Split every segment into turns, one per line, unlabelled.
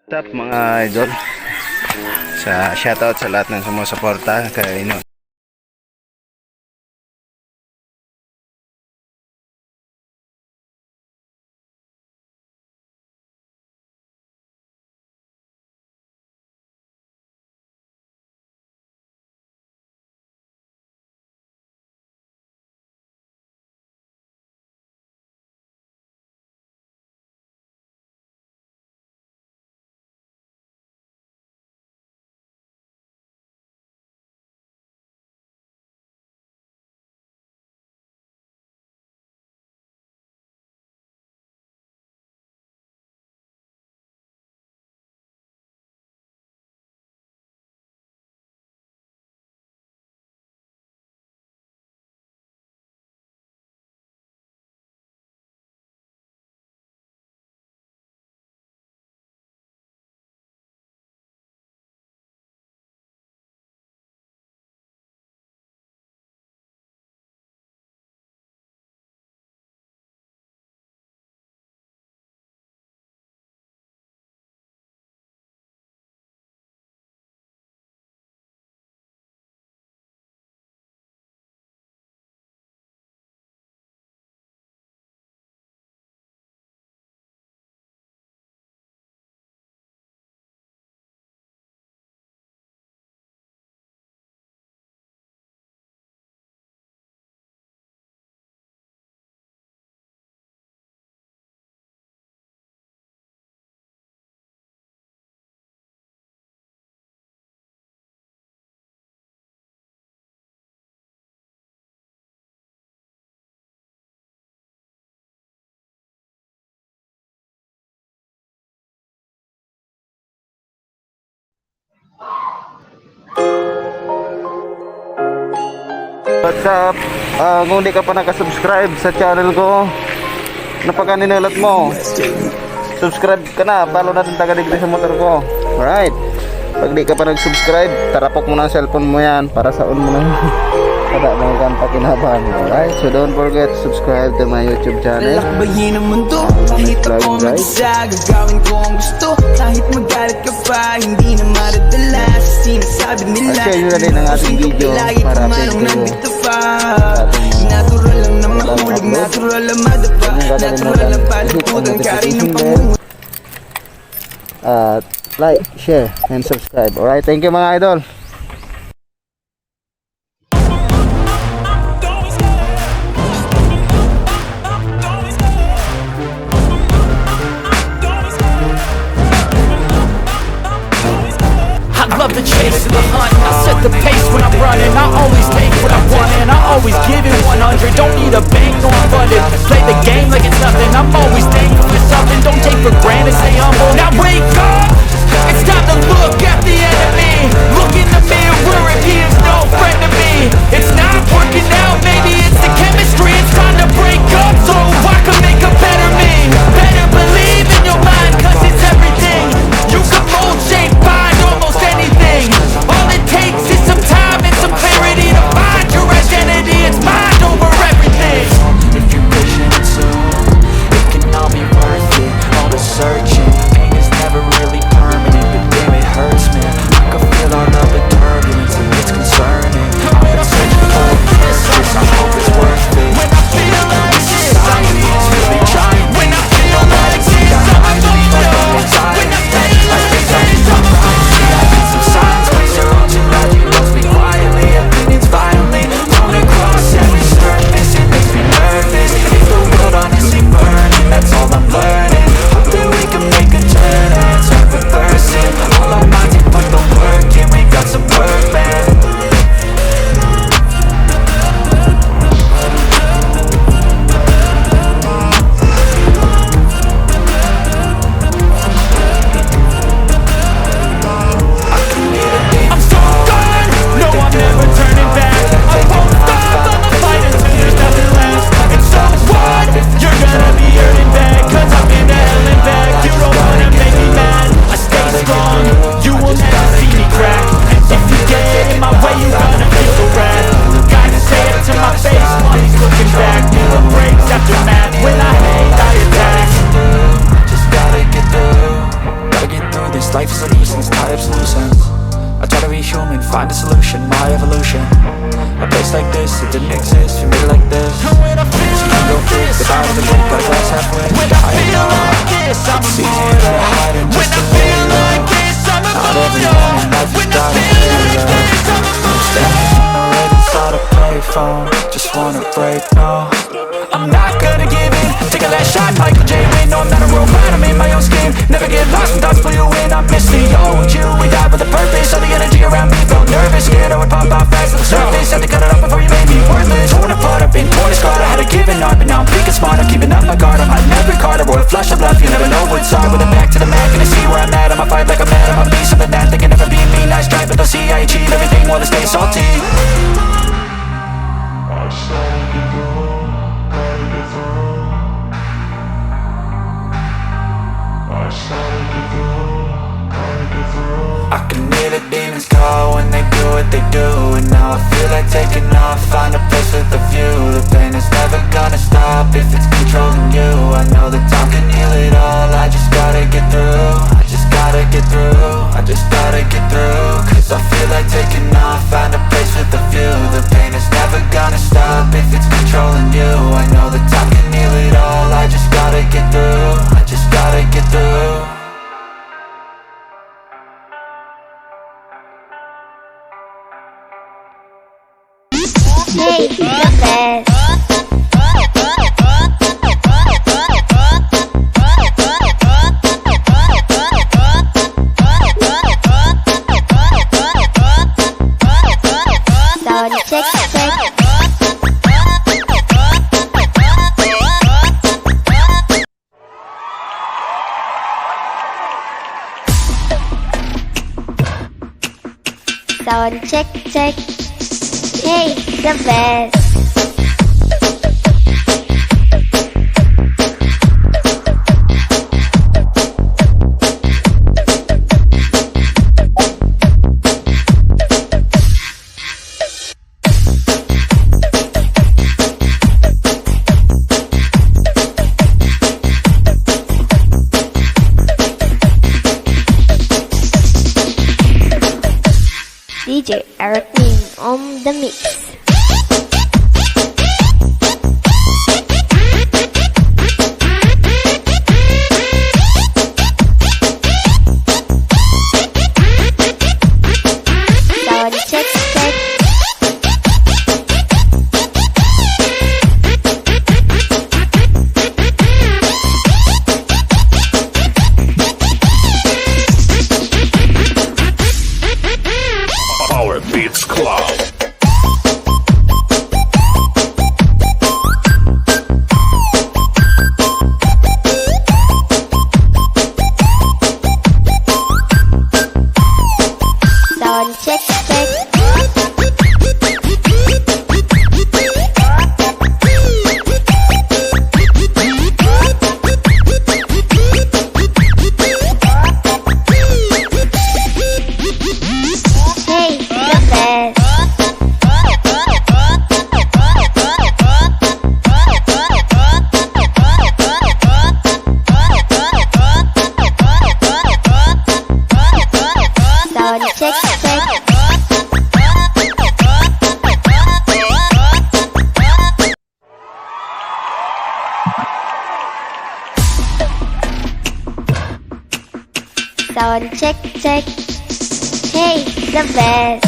What's up mga idol? Shoutout sa lahat ng sumusuporta kay Ino. What's up? Kung hindi ka pa nakasubscribe sa channel ko, napakaninulat mo, subscribe ka na, follow natin taga-degree sa motor ko. Alright, pag di ka pa nag-subscribe, tarapok mo na ang cellphone mo yan para saon mo na kada mga kanta kinabahan. Alright, so don't forget to subscribe to my YouTube channel.
Lakbayin ang mundo, kahit ako mag-isa, gagawin ko ang gusto. Kahit magalit ka pa, hindi na maradala sa sinasabi nila.
Share nyo na din ang ating video para update kayo.
Natural lang na mahulog, natural lang madapa, natural lang palaputan ka rin ng panguhulog.
Like, share, and subscribe. Alright, thank you mga idol.
Love the chase and the hunt. I set the pace when I'm running. I always take what I want and I always give it 100. Don't need a bank, no I'm funded. Play the game like it's nothing. I'm always thankful for something. Don't take for granted, stay humble. Now wake up! It's time to look at the enemy. Look in the mirror if he is no friend to me. It's not working out, maybe it's the chemistry. It's time to break up so I can make a better me. Better believe in your mind, cause it's everything. You can mold, shape, find almost anything. All it takes is some time and some clarity to find your identity. It's mind over everything. If you're patient and soon, it can all be worth it. All the searching, pain is never really
I can hear the demons call when they do what they do. And now I feel like taking off, find a place with a view. The pain is never gonna stop if it's controlling you. I know that time can heal it all, I just gotta get through. I just gotta get through, I just gotta get through. Cause I feel like taking off, find a place with a view. The pain is never gonna stop if it's controlling you. I know that time can heal it all, I just gotta get through. I just gotta get through.
Hey, the best. Sound check, check. Sound check, check. Hey, the best. DJ Bergin on the mix. Sound check, check.
Our Beats Club.
Sound check, check. Hey, the best. Sound check, check. Sound check, check. Hey, the best.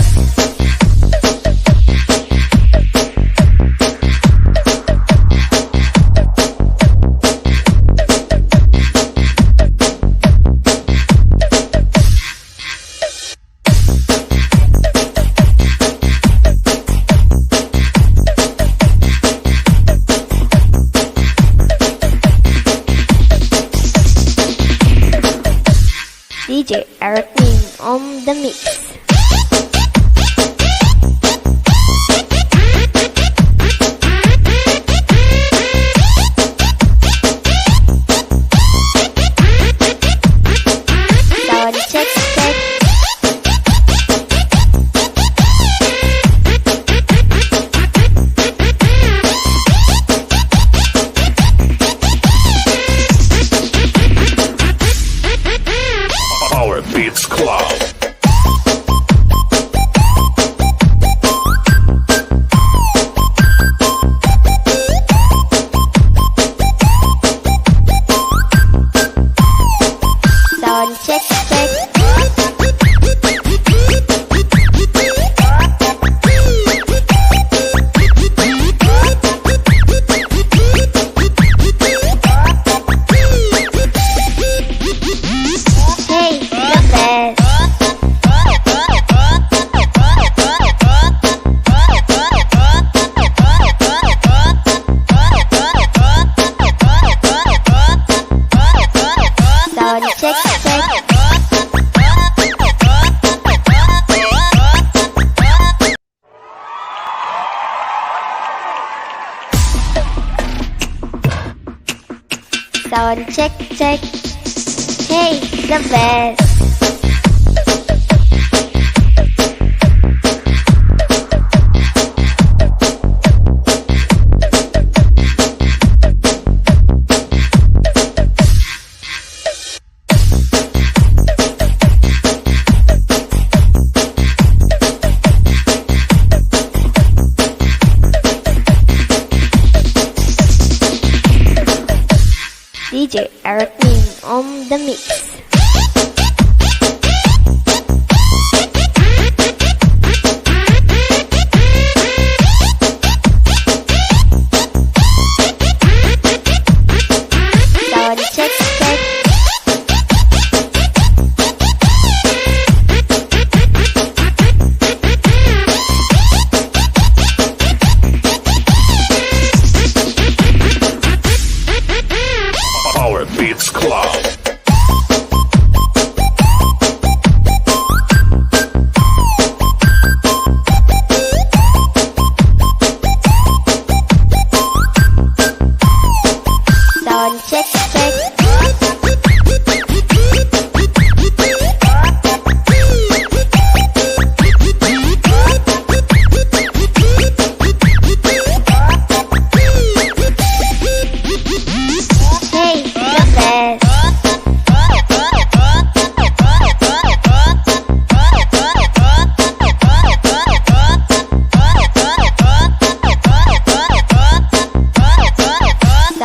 DJ Bergin on the mix. Sound check, check.
Our Beats Club.
Sound check, check. Hey, the best. Sound check, check. Sound check, check. Hey, the best. DJ Bergin on the mix. Sound check check.
Power Beats Club.
Sound check check. Hey, the best.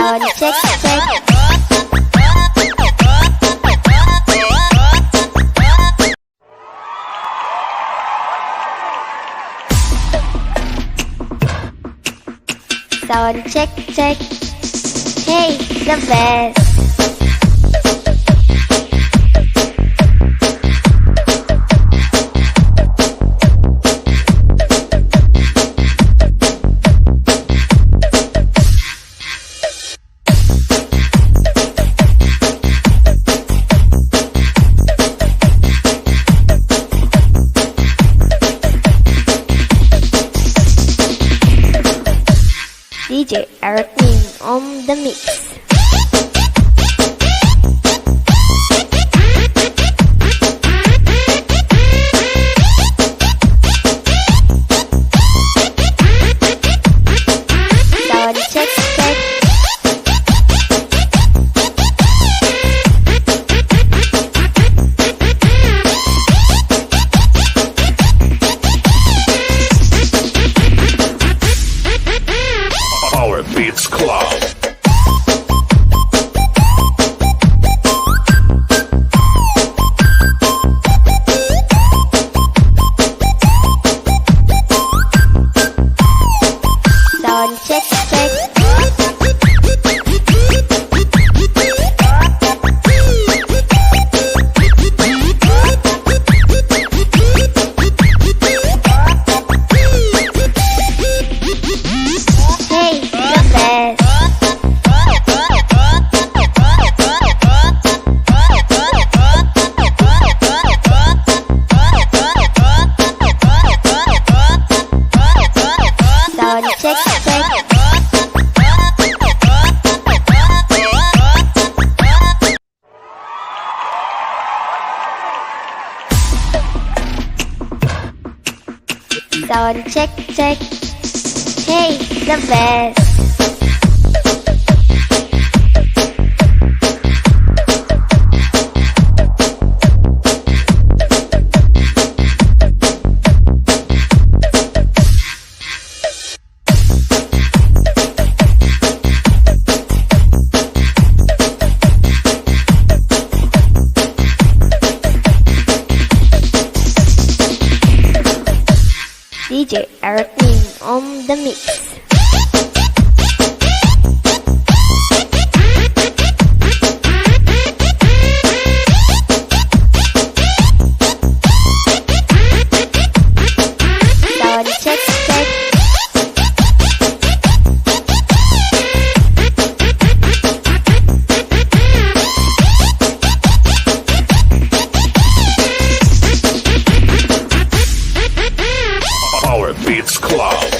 Sound check check. Sound check check. Hey, the best. DJ Bergin on the mix. Sound check check.
Power Beats Club.
Sound check check. Hey, the best. Sound check check. Sound check check. Hey, the best. DJ Bergin on the mix. Sound check check.
Power Beats Club.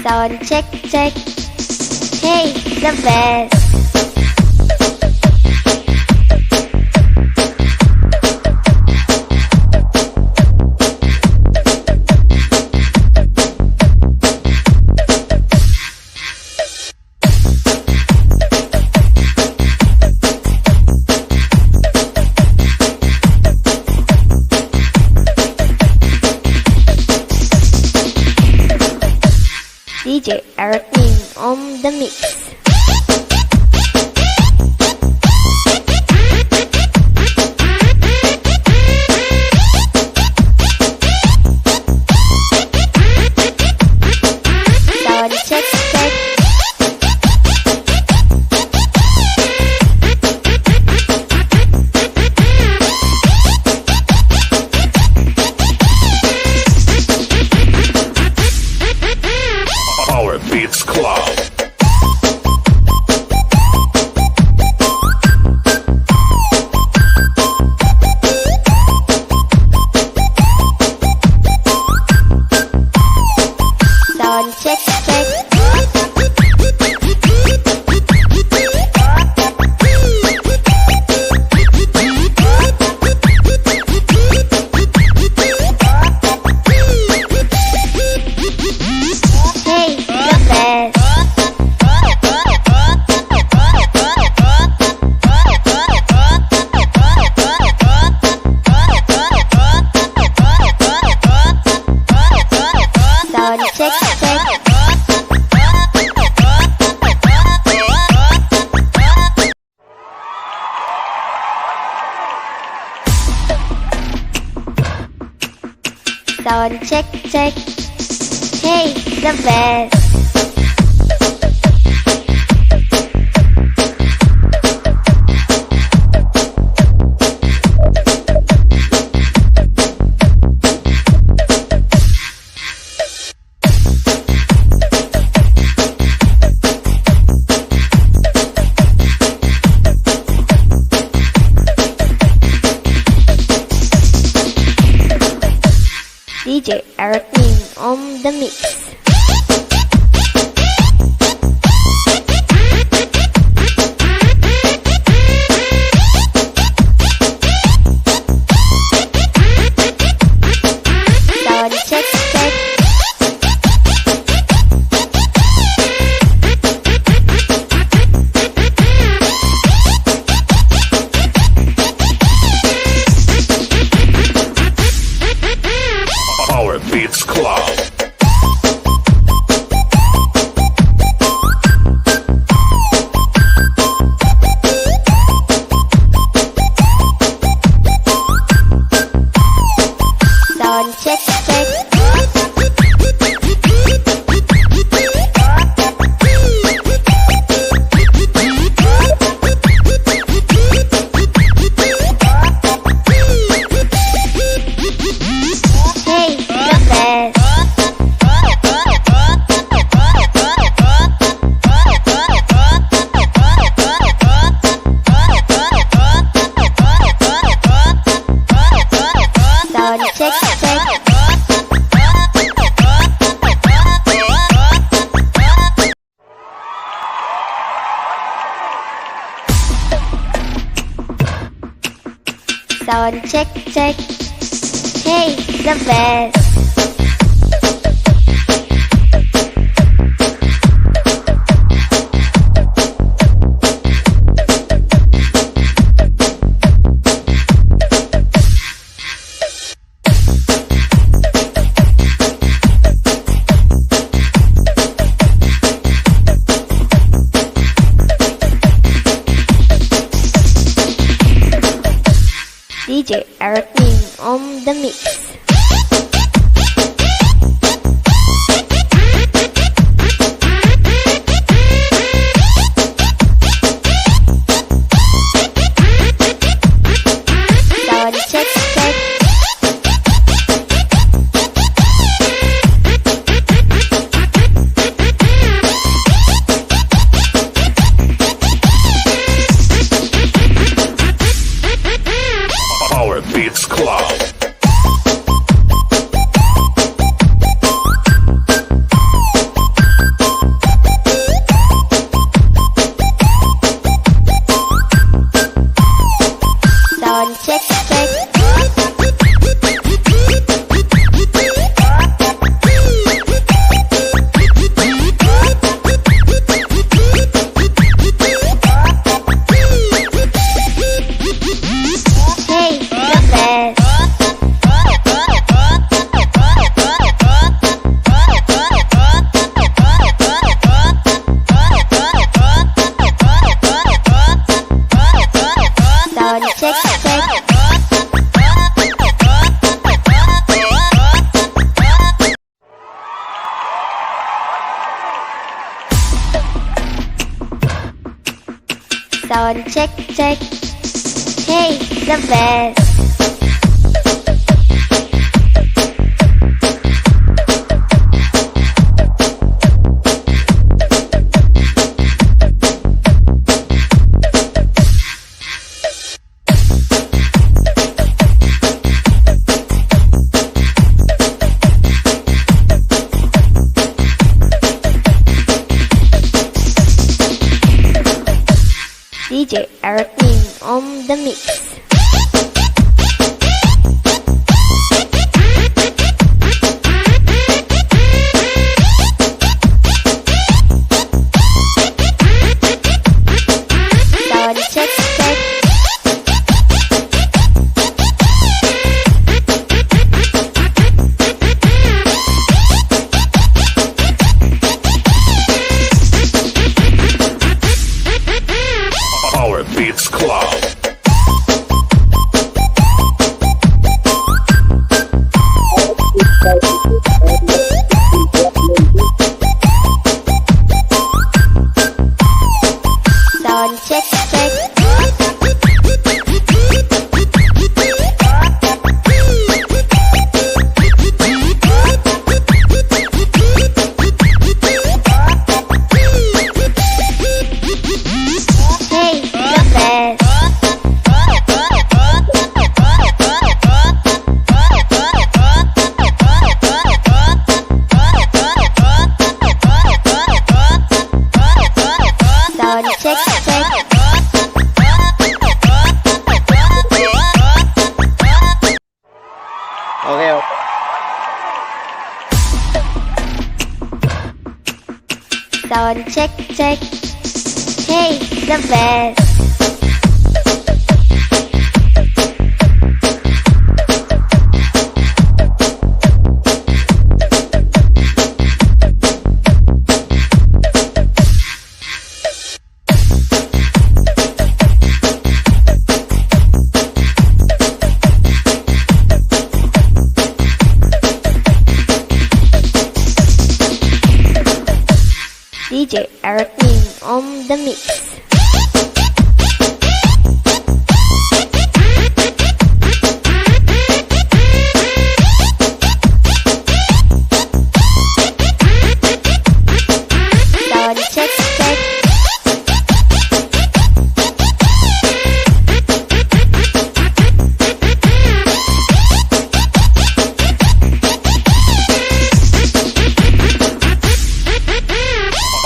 Sound check, check. Hey, the best. DJ Bergin on the mix. Sound check, check.
Our Beats Club.
Sound check, check. Hey, the best. Sound check, check. Sound check, check. Hey, the best. DJ Bergin on the mix. Sound check, check.
Our Beats Club.
Sound check, check. Hey, the best. Sound check, check. Sound check, check. Hey, the best. DJ Bergin on the mix. Sound check, check.
Our Beats Club.
Sound check, check. Hey, the best. DJ Bergin on the mix. Sound check, check.
Power Beats Club.
Sound check, check. Hey, the best. Sound check, check.
Okay, okay.
Sound check, check. Hey, the best. DJ Bergin on the mix. Sound check, check.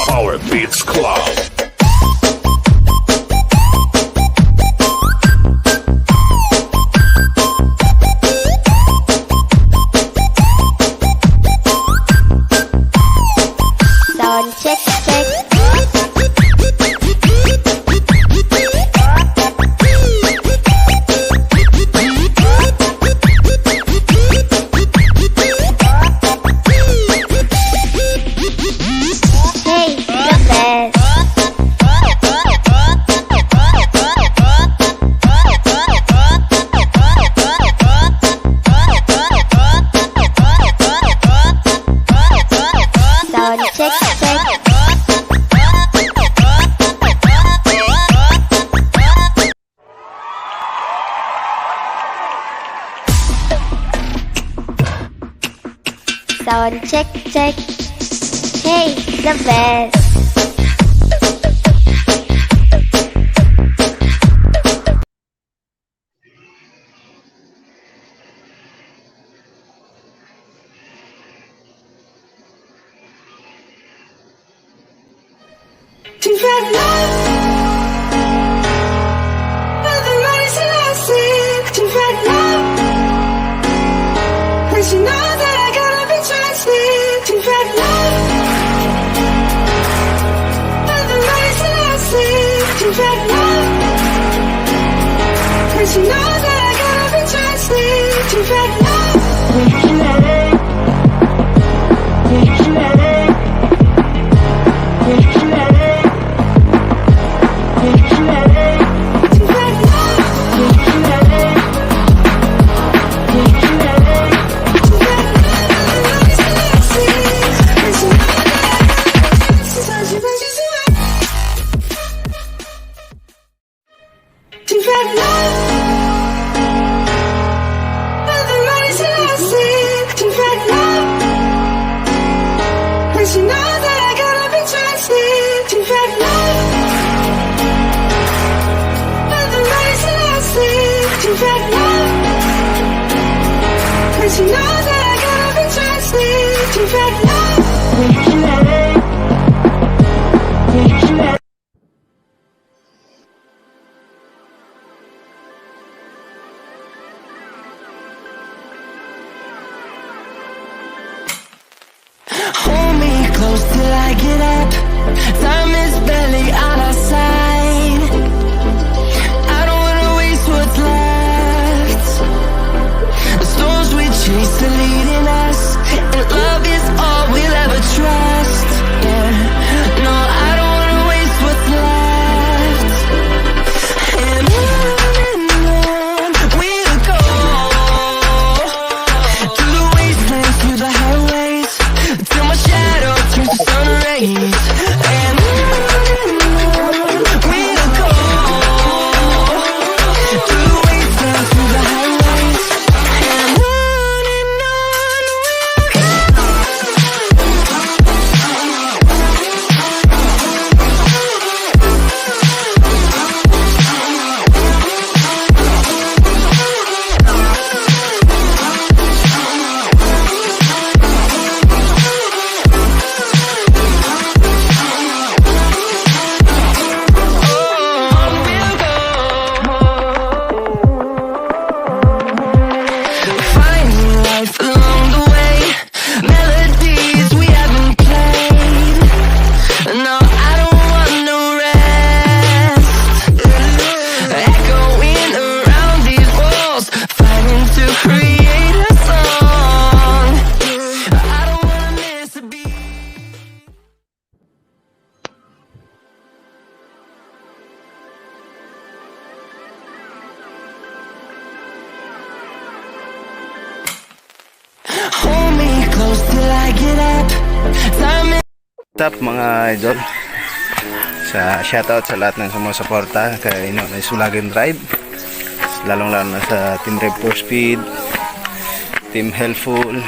Power Beats Club.
Sound check, check. Hey, the best. Sound check, check. Sound check, check. Hey, the best.
You've had love, but the money's elastic. You've had love, but you know that I gotta be trusted. You've had love, but the money's elastic. You've had love, but you know that I gotta be trusted. You've had love. Hold me close till I get up. Time is barely on our side. I don't wanna waste what's left. The storms we chase are leading us, and love is all we'll ever trust. Yeah, no, I don't wanna waste what's left. And on we'll go, through the wastelands, through the highways, till my shadow turns to sun rays. And we'll go, through the wastelands, through the highways, and on we'll go. Finding life along the way, melodies we haven't played. No, I don't want no rest. Echoing around these walls, fighting to create a song. I don't wanna miss a beat. Hold me close till I get up. Time is
What's up mga idol? Shoutout sa lahat ng sumusuporta kay Nonoy Sulagan Drive, lalong lalo na sa Team Rev for Speed, Team Helpful.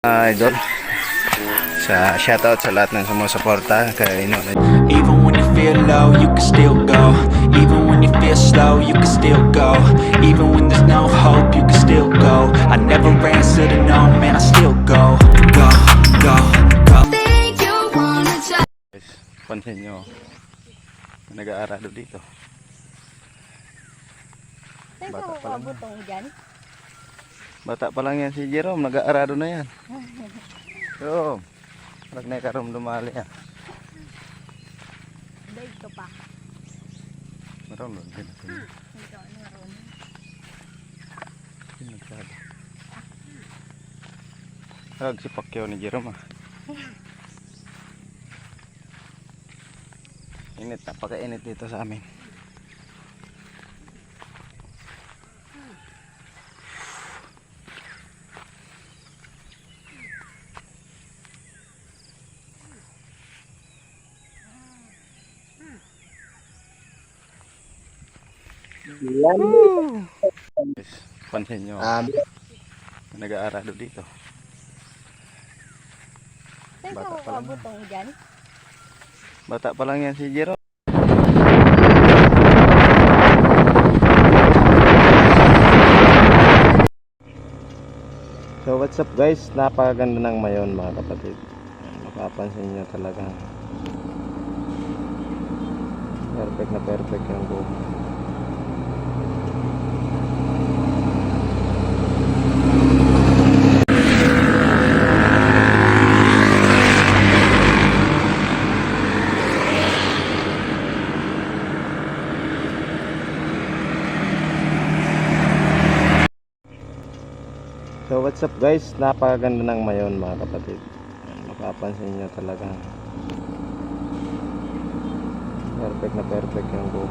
Idol, shoutout sa lahat ng sumusuporta kay Nonoy.
Even when you feel low, you can still go. Even when you feel slow, you can still go. Even when there's no hope, you can still go. I never answer to no, man, I still go. Go, go, go.
Pansin nyo, nag-aarado dito. Bata pa lang yan. Bata pa lang yan si Jerome, nag-aarado na yan. Jerome, parang na karom lumali yan.
Dito pa.
Meron doon din. Harag si Pacquiao ni Jerome ah. Init, napaka-init dito sa amin.
Yan.
Guys, pansin nyo, nag-aaral dito. Bata pa lang yan. Bata pa lang yan si Jero. So what's up guys, napakaganda ng mayon mga kapatid. Mapapansin nyo talagang perfect na perfect yung buhok. So what's up guys, napakaganda ng mayon mga kapatid. Mapapansin nyo talagang perfect na perfect yung buhok.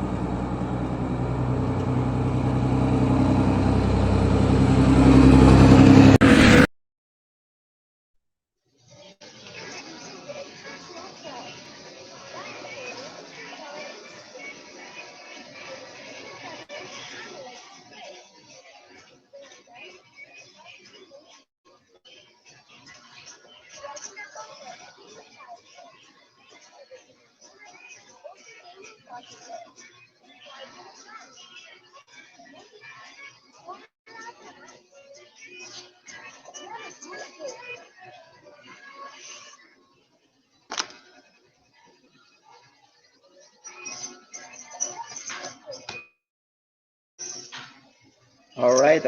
Alright.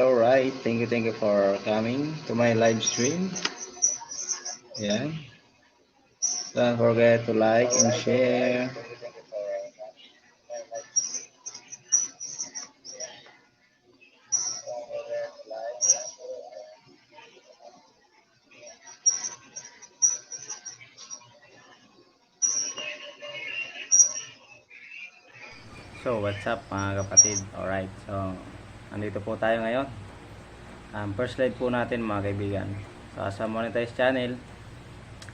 Thank you for coming to my live stream. Yeah. Don't forget to like and share. So what's up mga kapatid? Alright, so andito po tayo ngayon. First live po natin mga kaibigan. So sa monetize channel,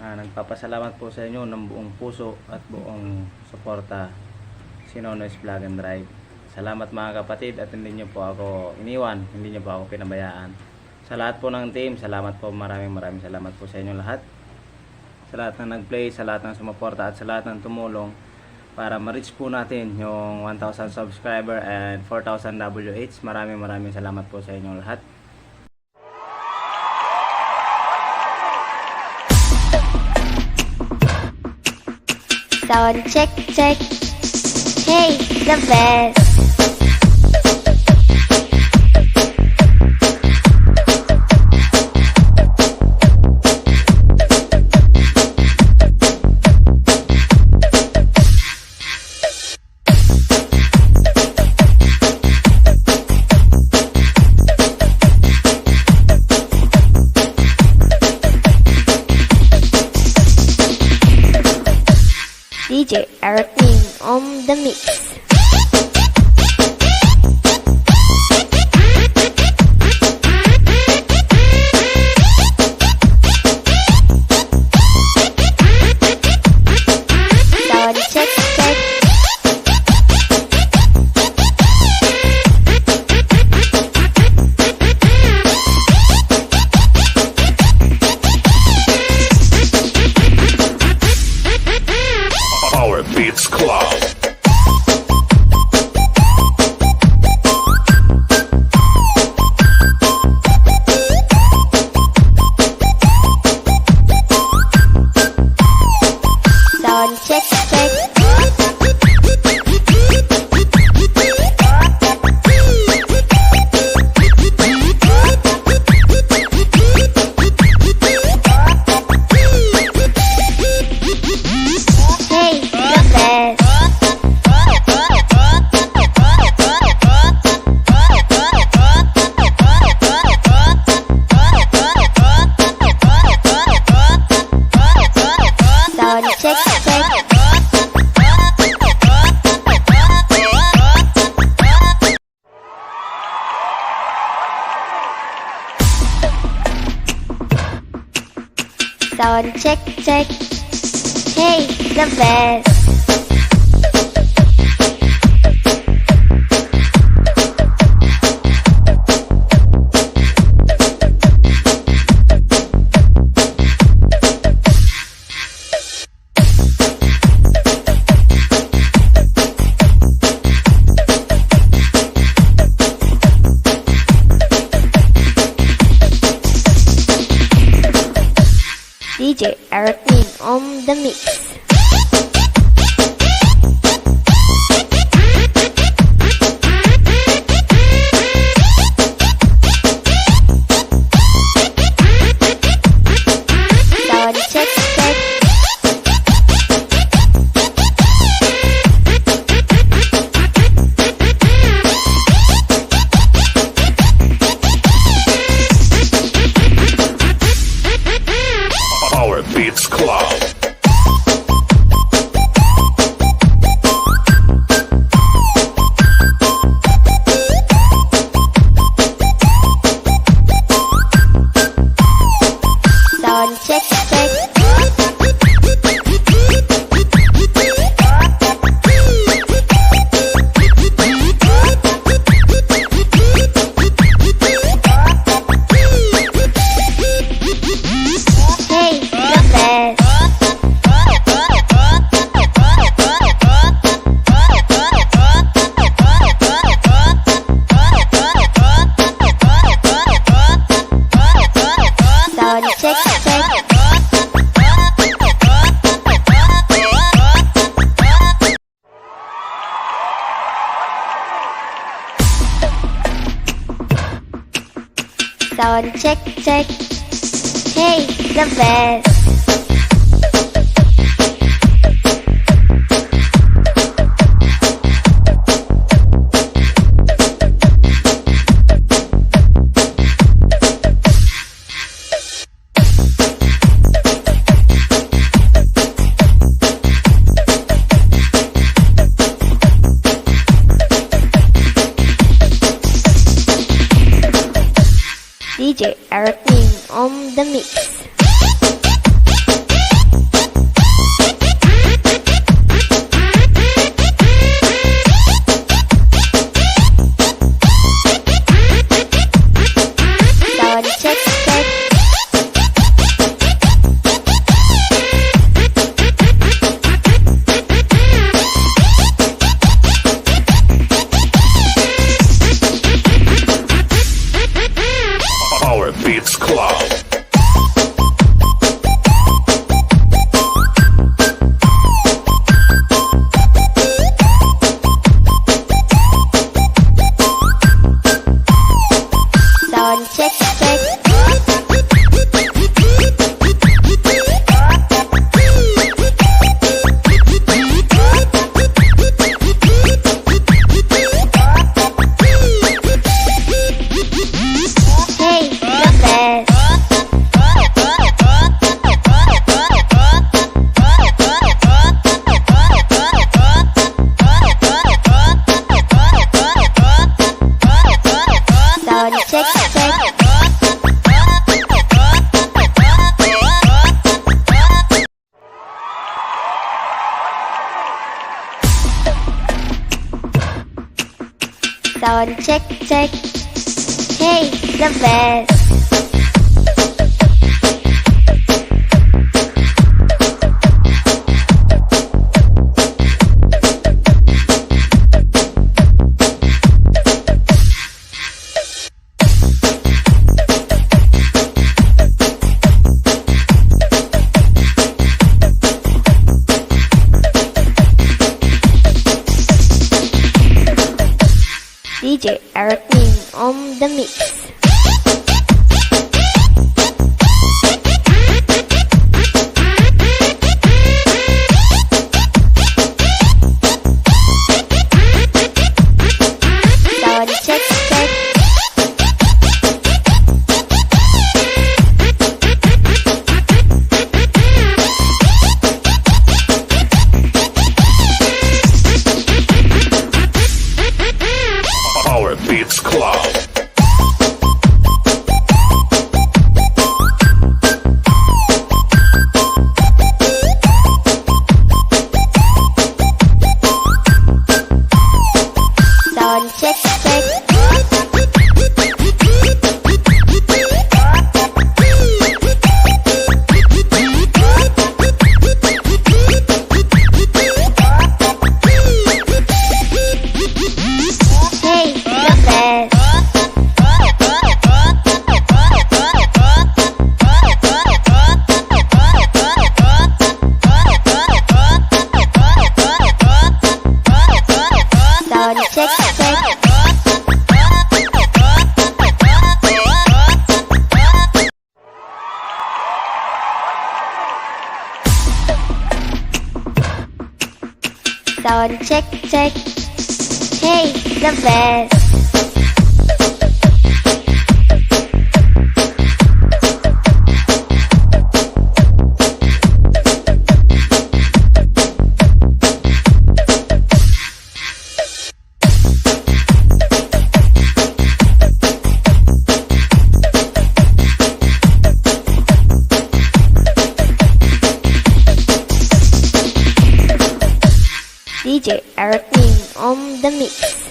nagpapasalamat po sa inyo ng buong puso at buong suporta si Nono's Vlog and Drive. Salamat mga kapatid at hindi nyo po ako iniwan, hindi nyo po ako pinabayaan. Sa lahat po ng team, salamat po, maraming salamat po sa inyo lahat. Sa lahat ng nag-play, sa lahat ng sumuporta at sa lahat ng tumulong para ma-reach po natin yung 1,000 subscriber and 4,000 WH. Maraming salamat po sa inyong lahat.
Sound check. Hey, the best. DJ Bergin on the mix. Sound check.
Power Beats Club.
Sound check. Hey, the best. Sound check. Sound check. Hey, the best. DJ Bergin on the mix. Sound check check.
Power Beats Club.
Sound check check. Hey, the best. Sound check check. Sound check check. Hey, the best. DJ Bergin on the mix. Sound check check.
Power Beats Club.
Sound check check. Hey, the best. Sound check check. Sound check check. Hey, the best. DJ Bergin on the mix. Sound check check.
Power Beats Club.
Sound check check. Sound check, check. Hey, the best. DJ Bergin on the mix.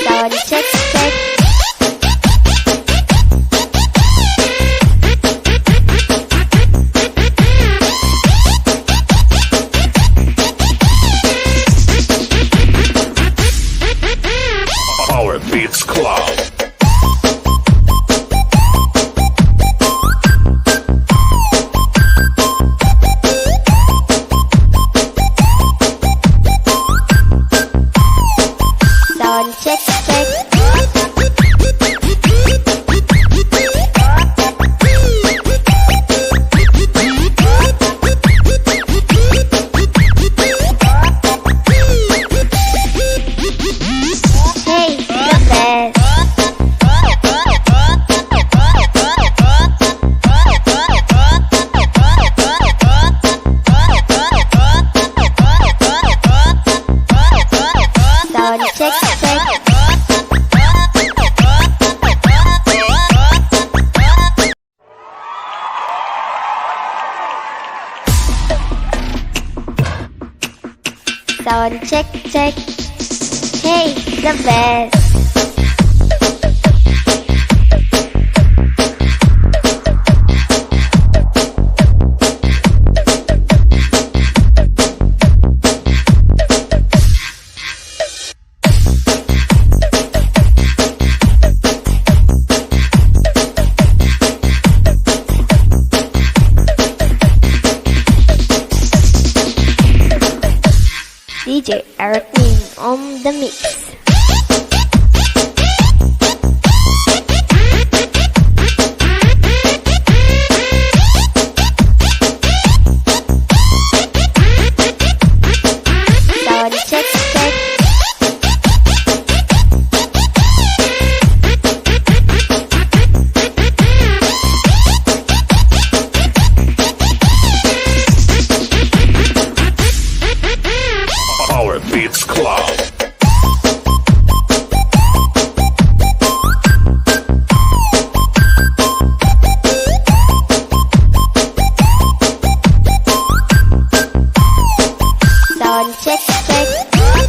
Sound check, check.
Power Beats Cloud.
Sound check, check. Hey, the best. Sound check, check. Sound check, check. Hey, the best. DJ Bergin on the mix. Sound check, check.
Power Beats Cloud.
Sound check, check. Hey,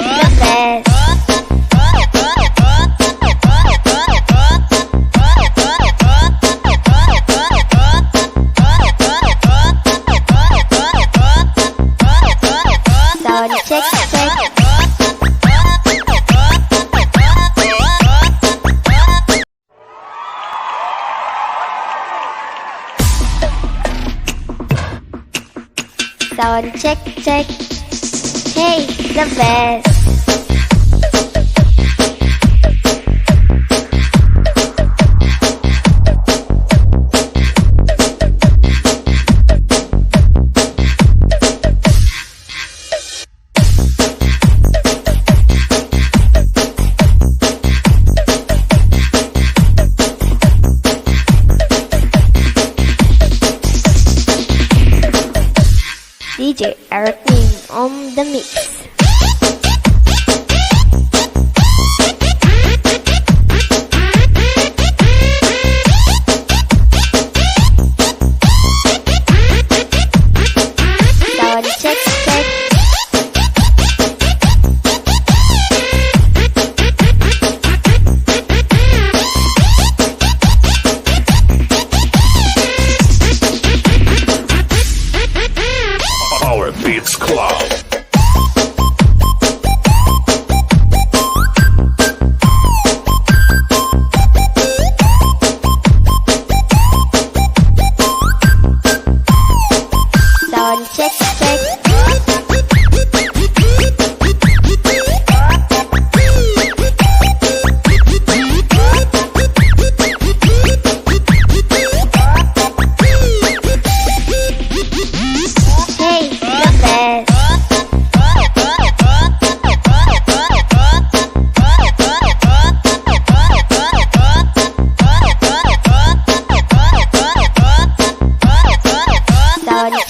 the best. Sound check, check. Sound check, check. Hey, the best. DJ Bergin on the mix. Sound check, check.
Power Beats Cloud.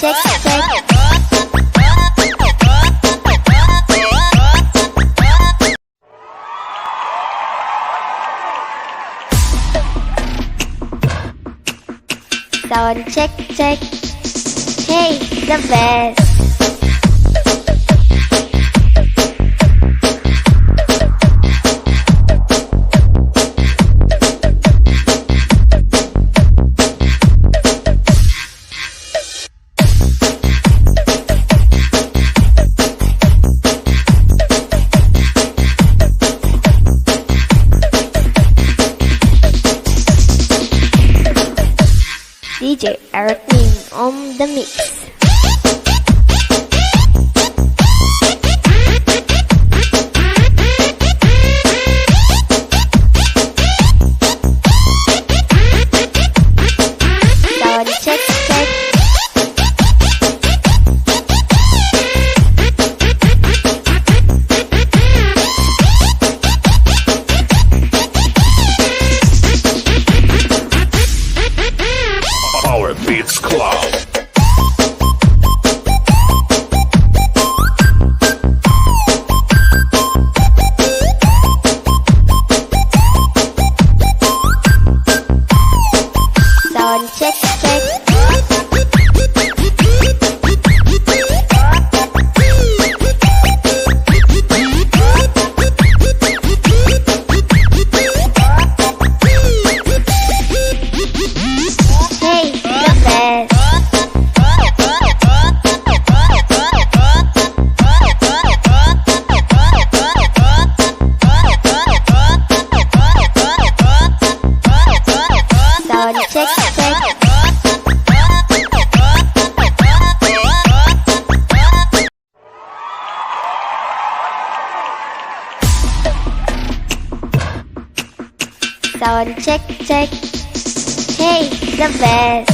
check, check. Sound check, check. Hey, the best. DJ Bergin on the mix. Sound check, check.
Power Beats Club.
Sound check, check. Hey, the best. Sound check, check. Sound check, check. Hey, the best.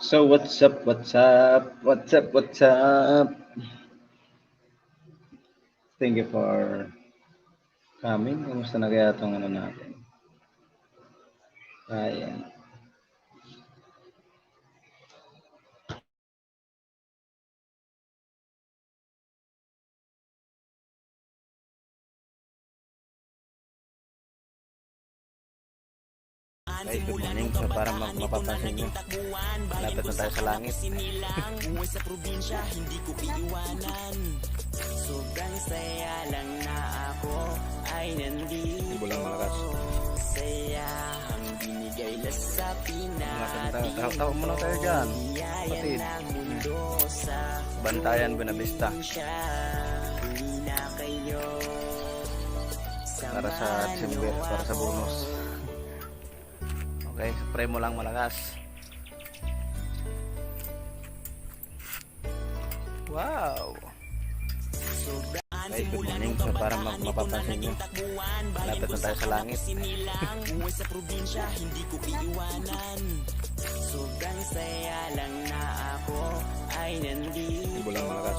So what's up, what's up, what's up, what's up? Thank you for coming. Kumusta na kaya itong ano natin? Ayan. Okay, good morning. So para mapapansin nyo, lapit na tayo sa langit.
Sobrang saya lang na ako ay nandito.
Bulang malakas.
Saya ang binigay na sa pinati.
Tawa muna tayo dyan. Patid. Bantayan, Buenavista.
Na kayo.
Para sa December, para sa bonus. Okay, spray mo lang malakas. Wow! Okay, good morning. So para mapapansin nyo, lapit na tayo sa langit.
Sa probinsya, hindi ko iiwanan. Sobrang saya lang na ako ay nandito.
Bulang malakas.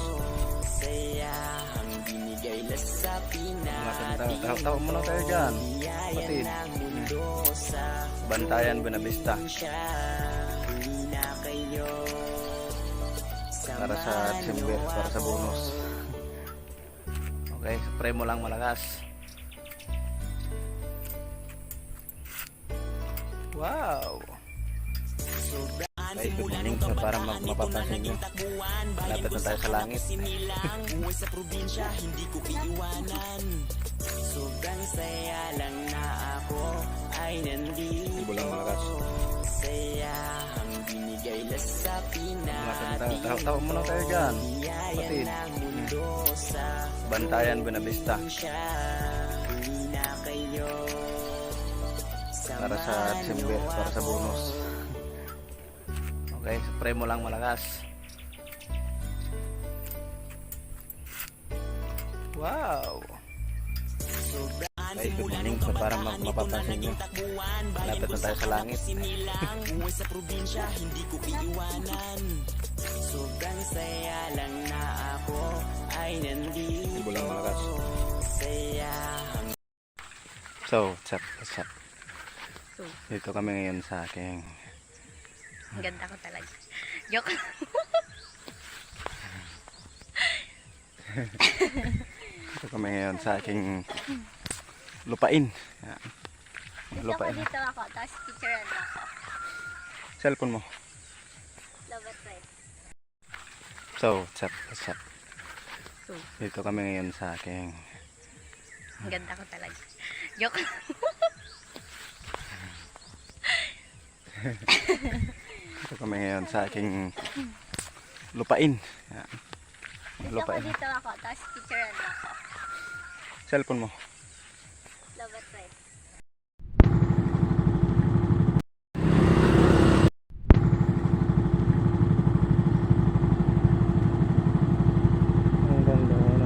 Saya ang binigay na sa pinati.
Tawa muna tayo dyan. Patid. Bantayan, Buenavista.
Na kayo.
Para sa December, para sa bonus. Okay, spray mo lang malakas. Wow! Okay, good morning. So para mapapansin nyo, lapit na tayo sa langit.
Sa probinsya, hindi ko iiwanan. Sobrang saya lang na ako ay nandito.
Bulang malakas.
Saya ang binigay na sa pinati.
Tawa muna tayo dyan. Patid. Bantayan, Buenavista.
Na kayo.
Para sa December, para sa bonus. Okay, spray mo lang malakas.
Wow.
Ay, good morning. So para mapapansin nyo, lapit na tayo sa langit.
Buhay sa probinsya, hindi ko iiwanan. Sobrang saya lang na ako ay nandito.
Bulang malakas.
Saya.
So, what's up? Dito kami ngayon sa aking...
Ang ganda ko talaga. Joke.
Dito kami ngayon sa aking lupain. Yan. Lupain.
Dito ako, tapos picturean mo ako.
Cellphone mo.
Love at right.
So, what's up? Dito kami ngayon sa aking...
Ang ganda ko talaga. Joke.
Dito kami ngayon sa aking lupain. Yan. Lupain.
Dito ako, tapos picturean mo ako.
Cellphone mo.
Love at right.
Ang ganda ng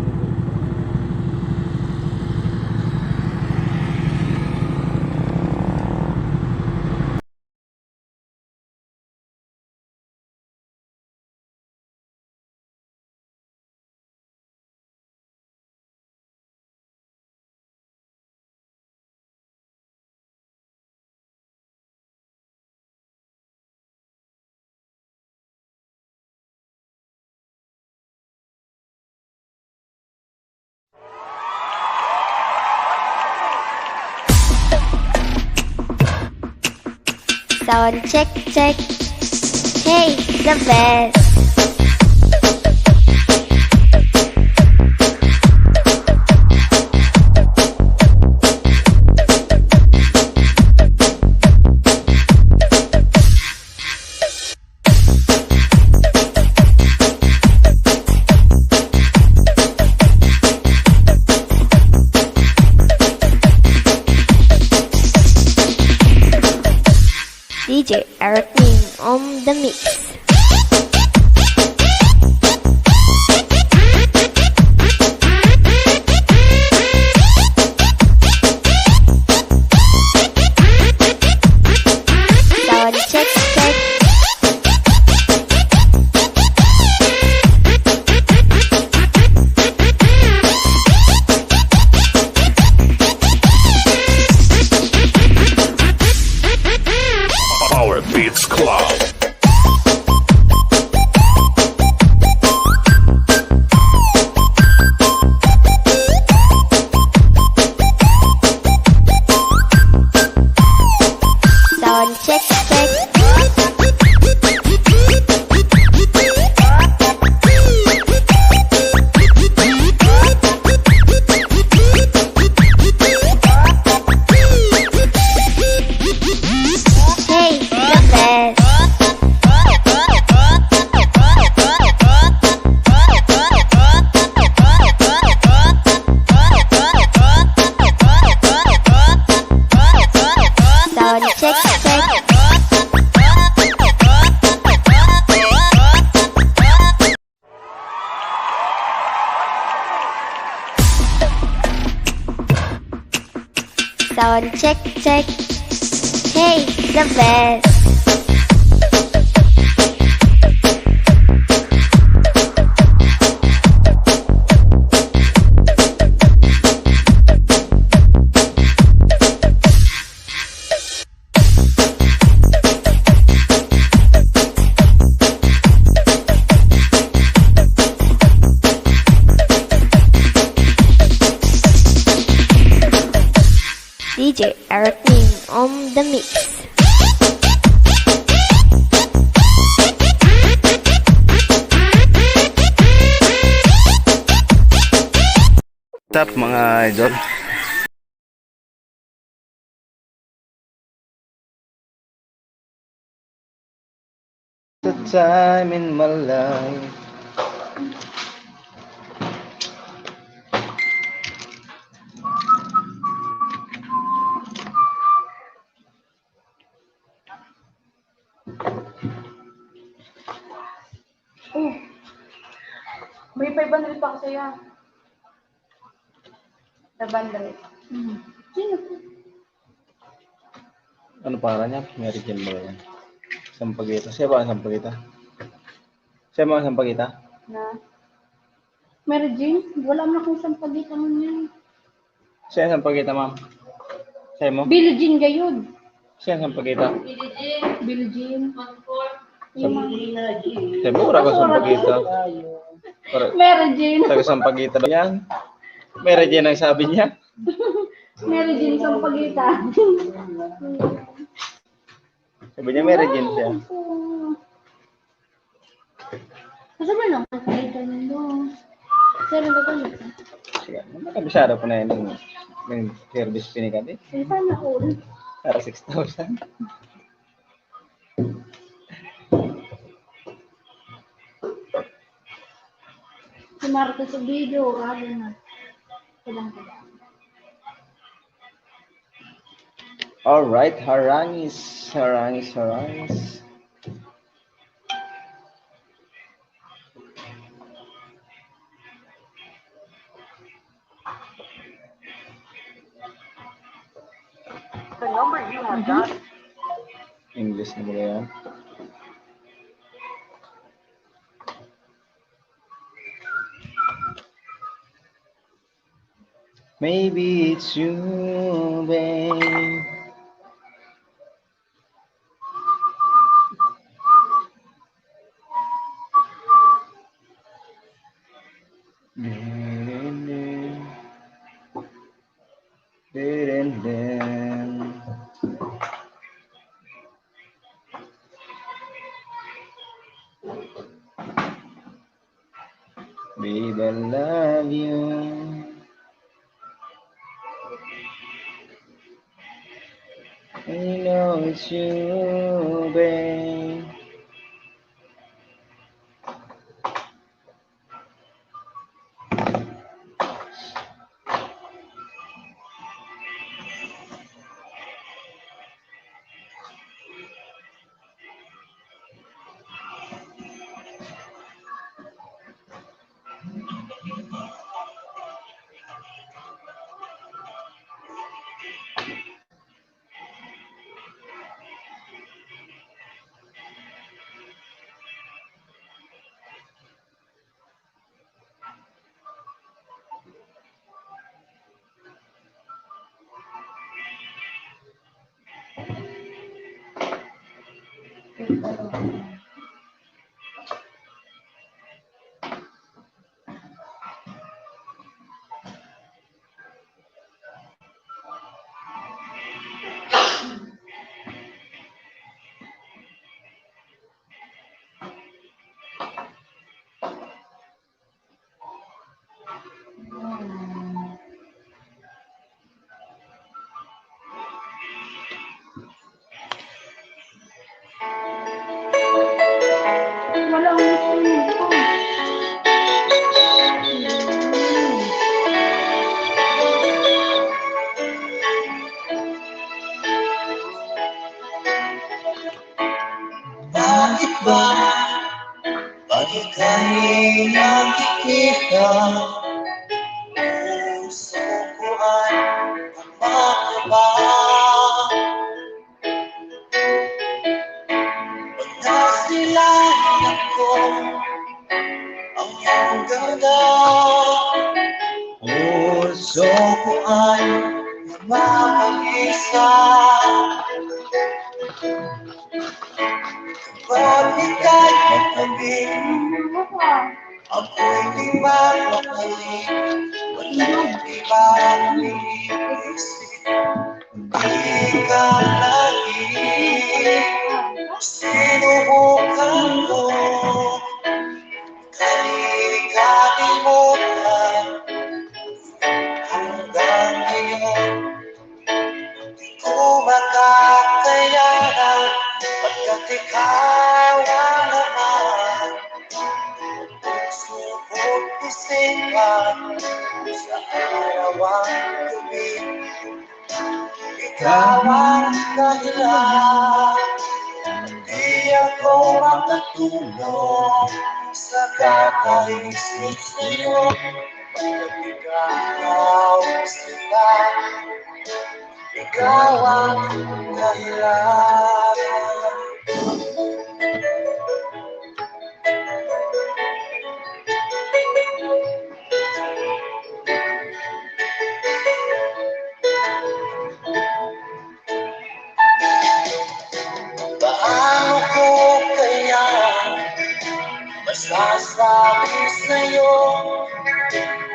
Sound check. Hey, the best. DJ Bergin on the mix. Sound check.
Power Beats Club.
Sound check. Hey, the best. Sound check. Sound check. Hey, the best. DJ Bergin on the mix.
What's up mga idol? The time in my life.
May 500 pa kasi yan. Sa bandre. Sino po?
Ano para niya? Mary Jane ba yan? Sampaguita. Siya ba ang Sampaguita? Siya ba ang Sampaguita?
Na? Mary Jane? Wala mo akong sampagitan mo niyan.
Siya ang Sampaguita, ma'am. Siya mo?
Billie Jean gayon.
Siya ang Sampaguita.
Billie Jean.
Siya mo, wala ka Sampaguita.
Mary Jane.
Taga Sampaguita ba yan? Mary Jane ang sabi niya.
Mary Jane sampagitan.
Sabi niya Mary Jane siya.
Kasama lang. Sampagitan mo. Sir, ano ba ito?
Sige, nakabisara po na yun yung service pinikati.
Ay, paano all?
Para 6,000.
Si Marta sa video, ano na. Kadang-kadang.
Alright, harangis. English na ba yan? Maybe it's you, babe. Babe, I love you. I know it's you, babe.
Wala akong gusto nito.
Bakit ba pagka'y nakikita? Puso ko ay kumakaba. Pag nasilayan ko ang iyong ganda, puso ko ay namamangisa. Kapag ika'y matabing, ako'y di mapapalik. Walang ibang iisip, di ka lagi. Sinubukan ko, kalimutan. Hanggang ngayon, di ko makakayanan. Pagkat ikaw ang naman, puso ko't isipan sa arawang gabi. Ikaw ang dahilan, di ako makatulog sa kakaisip sa'yo. Ikaw sila, ikaw ang dahilan. Paano ko kaya masasabi sa'yo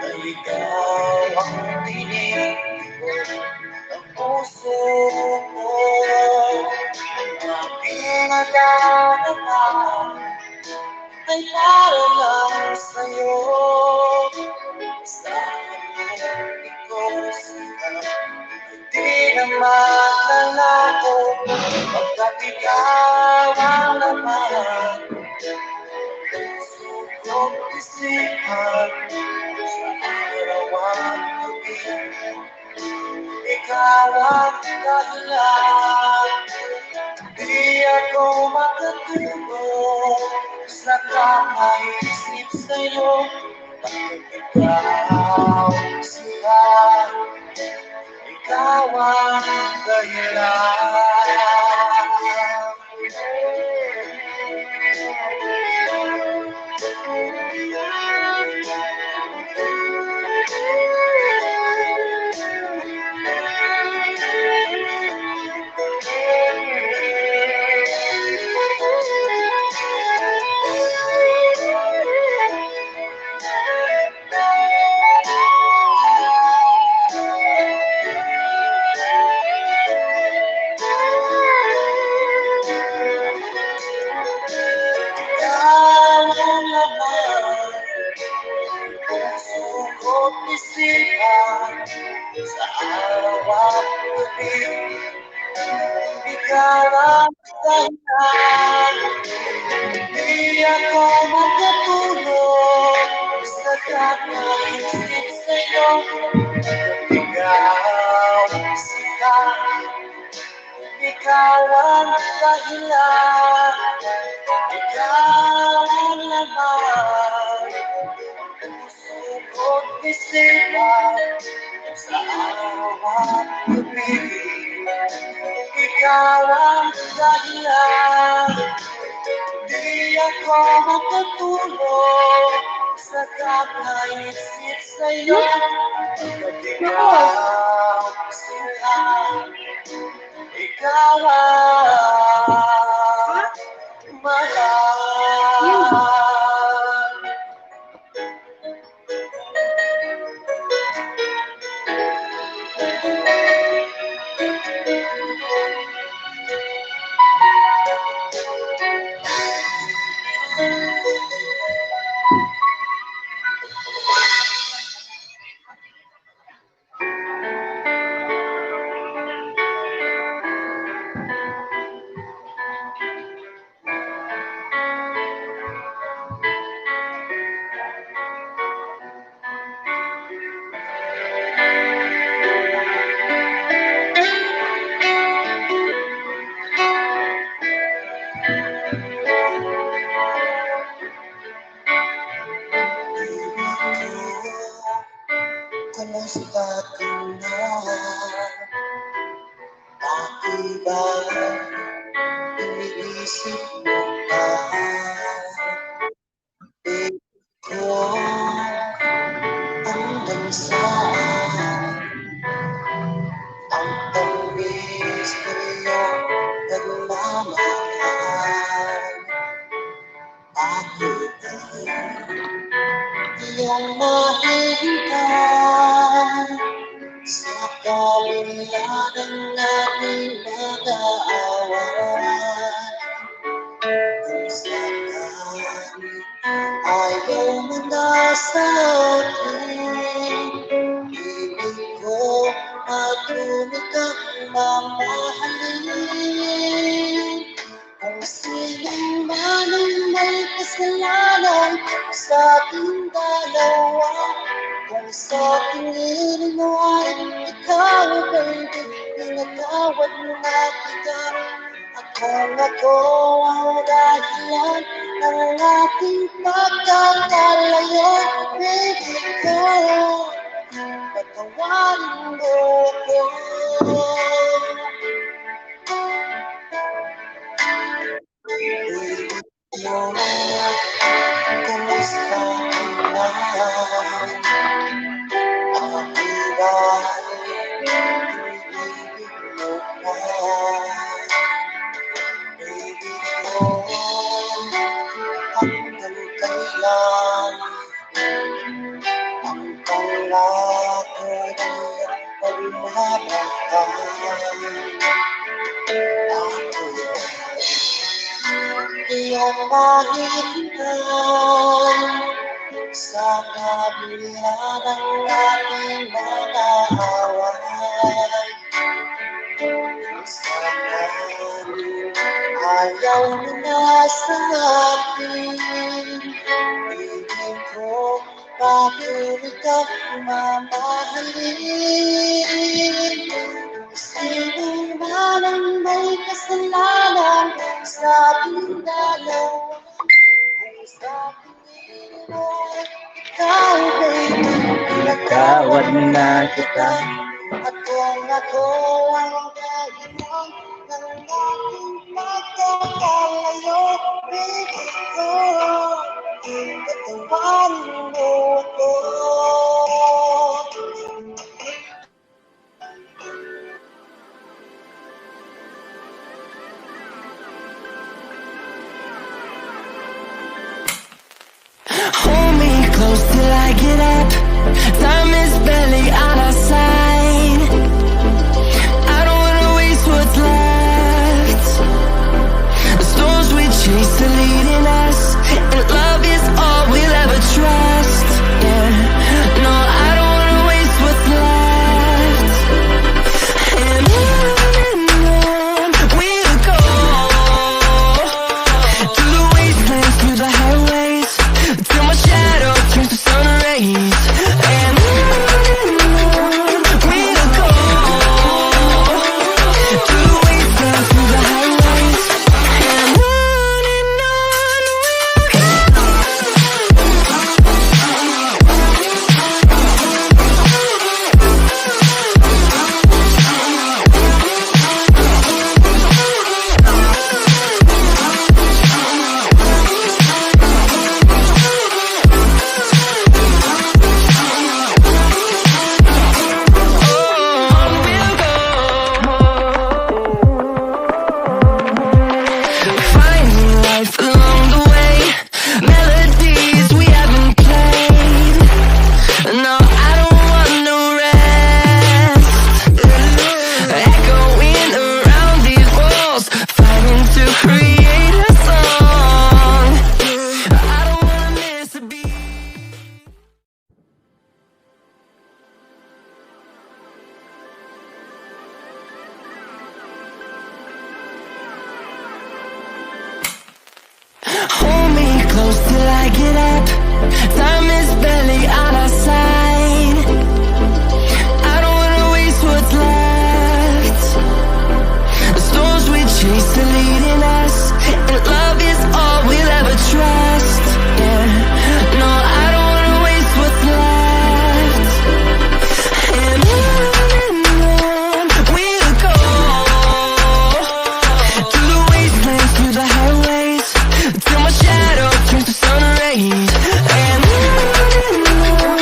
na ikaw ang tinitibok ng puso ko? Aking nagdadama ay para lang sa'yo. Sa aking ikusin di naman nalako pagkat ikaw ang laman puso kong isipan sa araw at gabi. Ikaw ang dahilan, di ako makatulog sa kakaisip sa'yo. Ikaw sila, ikaw ang dahilan. Ikaw ang laman, puso ko't isipan sa araw at gabi. Ikaw ang dahilan, di ako makatulog sa kakaisip sa'yo. Ikaw sila, ikaw ang dahilan, ikaw ang laman, puso ko't isipan sa araw at gabi. Ikaw ang dahilan, di ako makatulog sa kakaisip sa'yo. Ikaw sila, ikaw ang mahal. Kumusta ka na? Bakit ba iniisip mo pa? Ikaw hanggang saan ang pag-misteryo nagmamahal? Bakit iyong mahintay sa kalinlangan natin nag-aaway? Kung sakali ayaw mo na sa akin, ibig ko patuloy kang mamahalin. Kung sino man ang may kasalanan sa ating dalawa, kung sa tingin mo ay ikaw, baby, pinatawad mo na kita. Ako ang dahilan, ang ating pagkakalayo. Baby ko, patawarin mo ako. Baby ko, kumusta ka na? Ayudahan, ibig mo pa. Baby ko, hanggang kailan ang pangako ng pagmamahal? Iyong mahihigan sa kabila ng ating mga away. Sakaling ayaw mo na sa akin, ibig ko patuloy ka mamahalin. Sino man ang may kasalanan sa ating dalawa, ay sa tingin mo ikaw, baby, pinatawad na kita. At kung ako ang dahilan ng ating pagkakalayo, baby ko, patawarin mo ako.
Hold me close till I get up. Time is barely on our side. I don't wanna waste what's left. The storms we chase are leading us, and love is all we'll ever trust. Yeah, no, I don't wanna waste what's left. And on we'll go, through the wastelands, through the highways, till my shadow turns to sun rays. And on we'll go, through the wastelands, through the highways. And on we'll go. Finding life along the way, melodies we haven't played. No, I don't want no rest. Echoing around these walls, fighting to create a song. I don't wanna miss a beat. Hold me close till I get up. Time is barely on our side. I don't wanna waste what's left. The storms we chase are leading us, and love is all we'll ever trust. Yeah, no, I don't wanna waste what's left. And on we'll go, through the wastelands, through the highways, till my shadow turns to sun rays. And on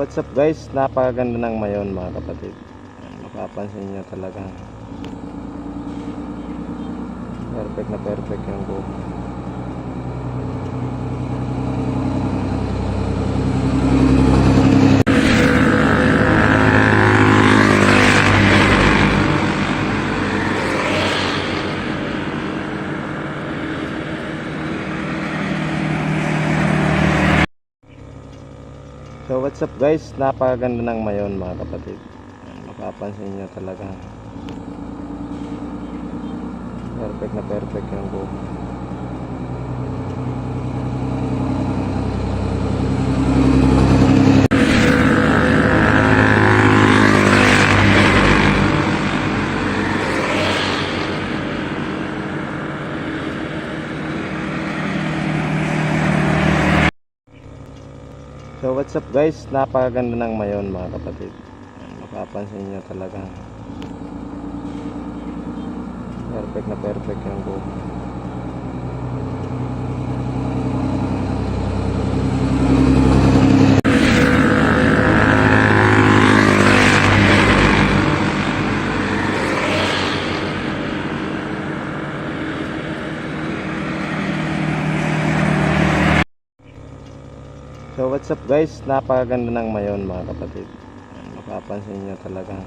what's up guys, napakaganda ng mayon mga kapatid. Mapapansin nyo talagang perfect na perfect yung buhok. So what's up guys, napakaganda ng mayon mga kapatid. Mapapansin nyo talagang perfect na perfect yung buhok. So what's up guys, napakaganda ng mayon mga kapatid. Mapapansin nyo talagang perfect na perfect yung buhok. So what's up guys, napakaganda ng mayon mga kapatid. Mapapansin nyo talagang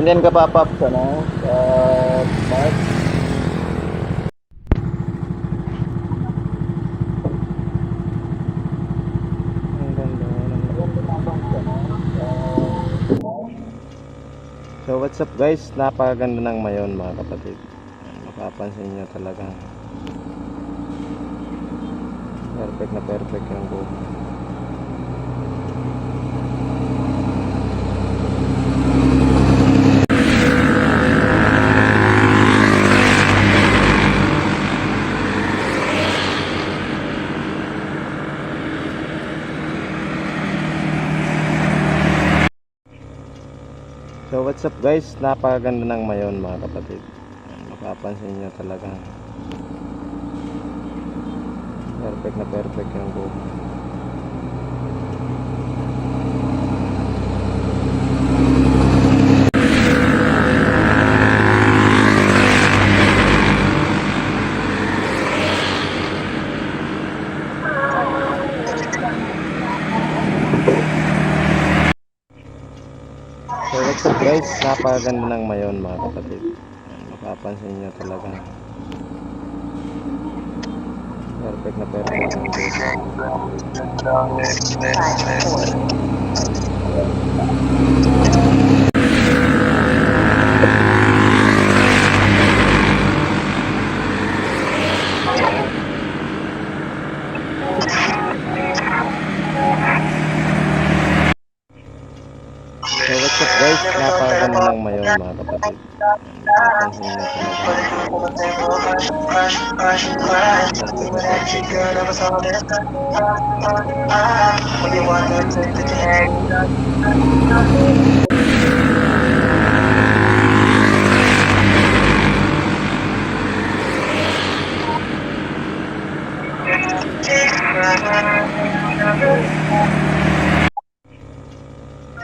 Ganyan ka pa, Pops, ano? Mark. Ang ganda ng So what's up guys, napakaganda ng mayon mga kapatid. Mapapansin nyo talaga perfect na perfect yung buhok. So what's up guys, napakaganda ng mayon mga kapatid. Mapapansin nyo talaga perfect na perfect yung buhok. So what's up guys, napakaganda ng mayon mga kapatid. Mapapansin nyo talaga perfect na perfect yung So what's up guys, napakaganda ng mayon mga kapatid. Mapapansin nyo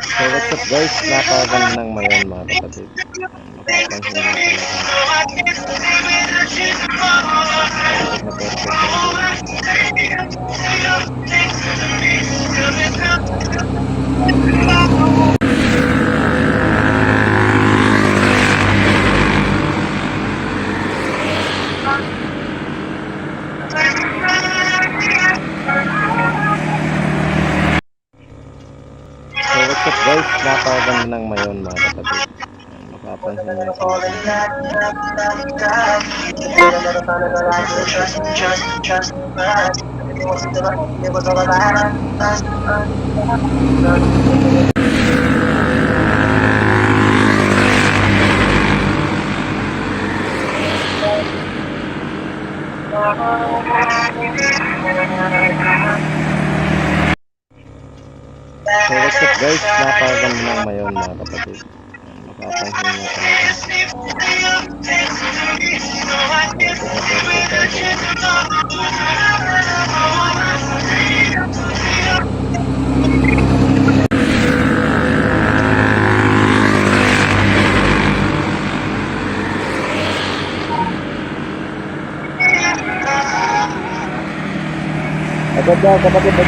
So what's up guys, napakaganda ng mayon mga kapatid. Mapapansin nyo talaga perfect na perfect yung So what's up guys, napakaganda ng mayon mga kapatid. Mapapansin nyo talaga So what's up guys, napakaganda ng mayon mga kapatid. Mapapansin nyo talaga perfect na perfect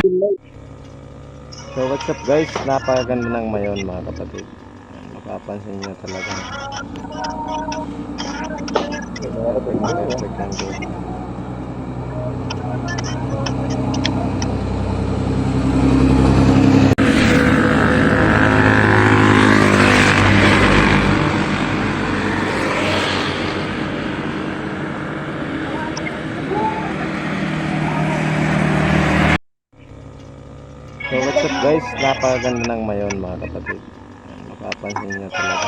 yung So what's up guys, napakaganda ng mayon mga kapatid. Mapapansin nyo talaga perfect na perfect yung buhok. So what's up guys, napakaganda ng mayon mga kapatid. Mapapansin nyo talaga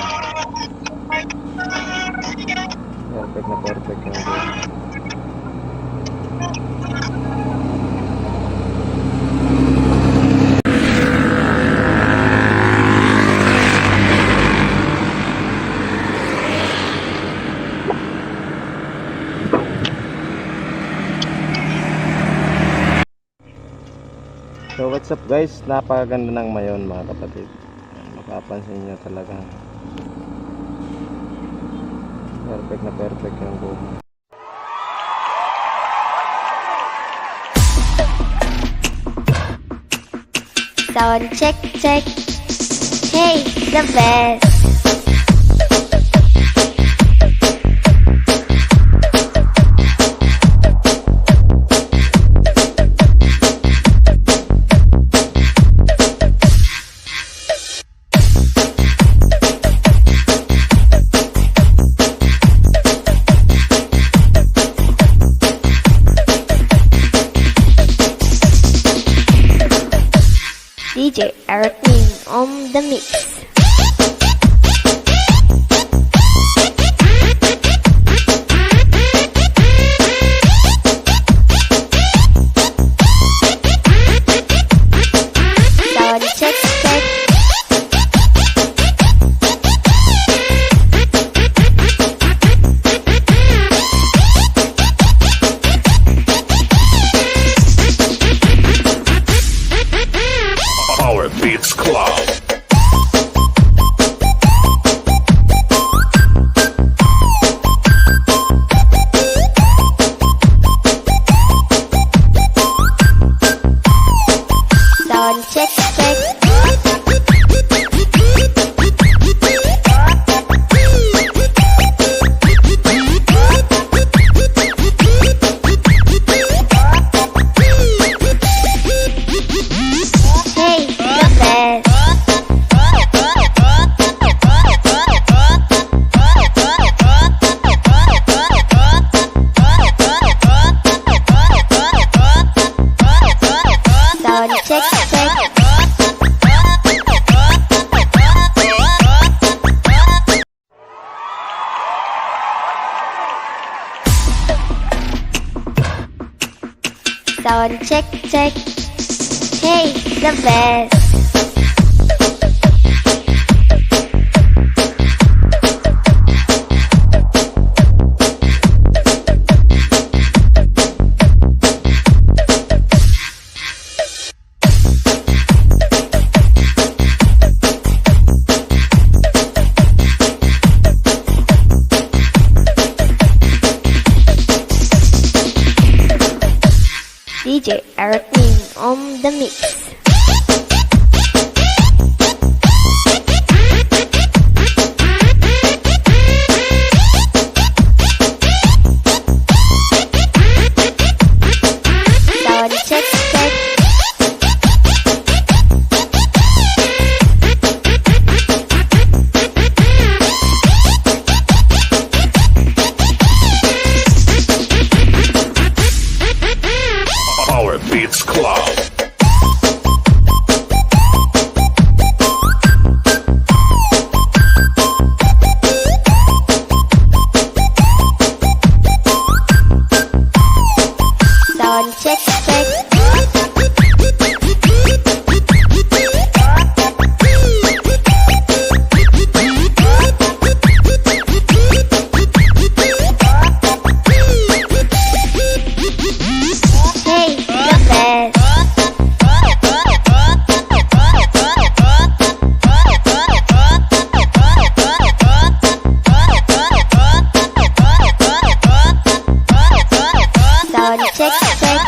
perfect na perfect yung buhok. So what's up guys, napakaganda ng mayon mga kapatid. Mapapansin nyo talaga perfect na perfect yung buhok.
Sound check check. Hey, the best. DJ Bergin on the mix. Sound check check.
Power Beats Club.
Sound check check. Hey, the best. Sound check check. Sound check check. Hey, the best. DJ Bergin on the mix. Sound check check.
Power Beats Club.
Sound check check. Hey, the best. Sound check check.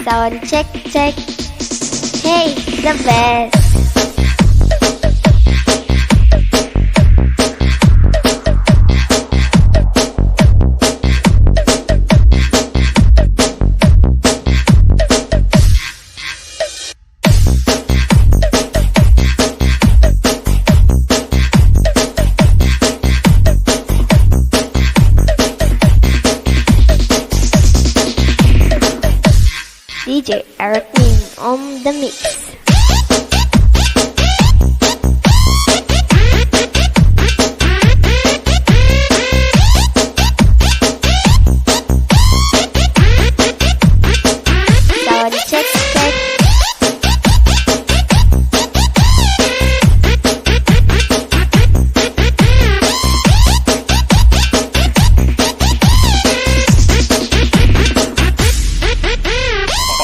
Sound check check. Hey, the best. DJ Bergin on the mix. Sound check check.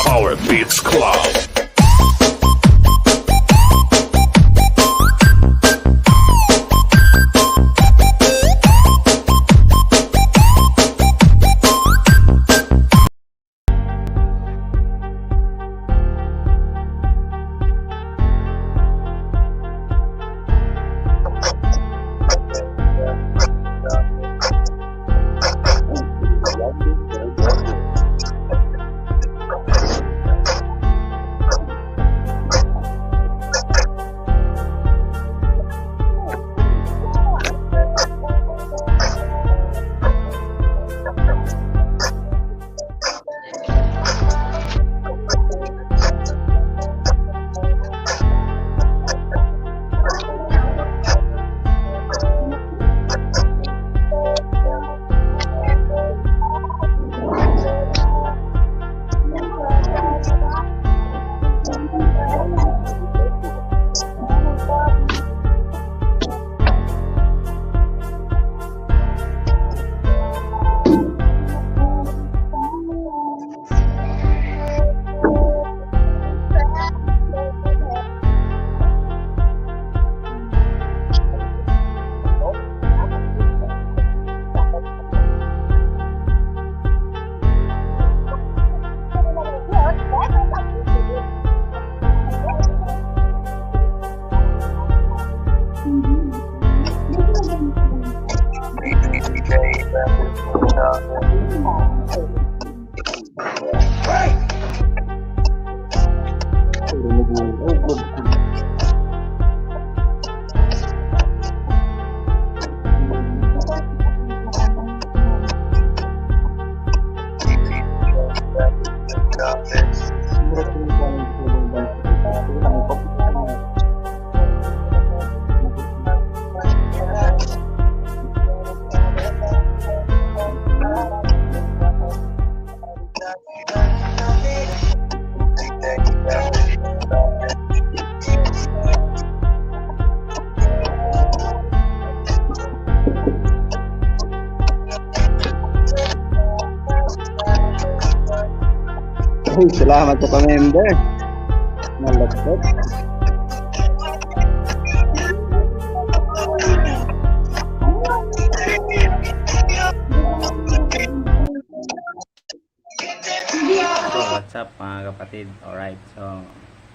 Power Beats Club.
Uy, salamat sa pa-member. Malapot.
So, what's up mga kapatid? Alright, so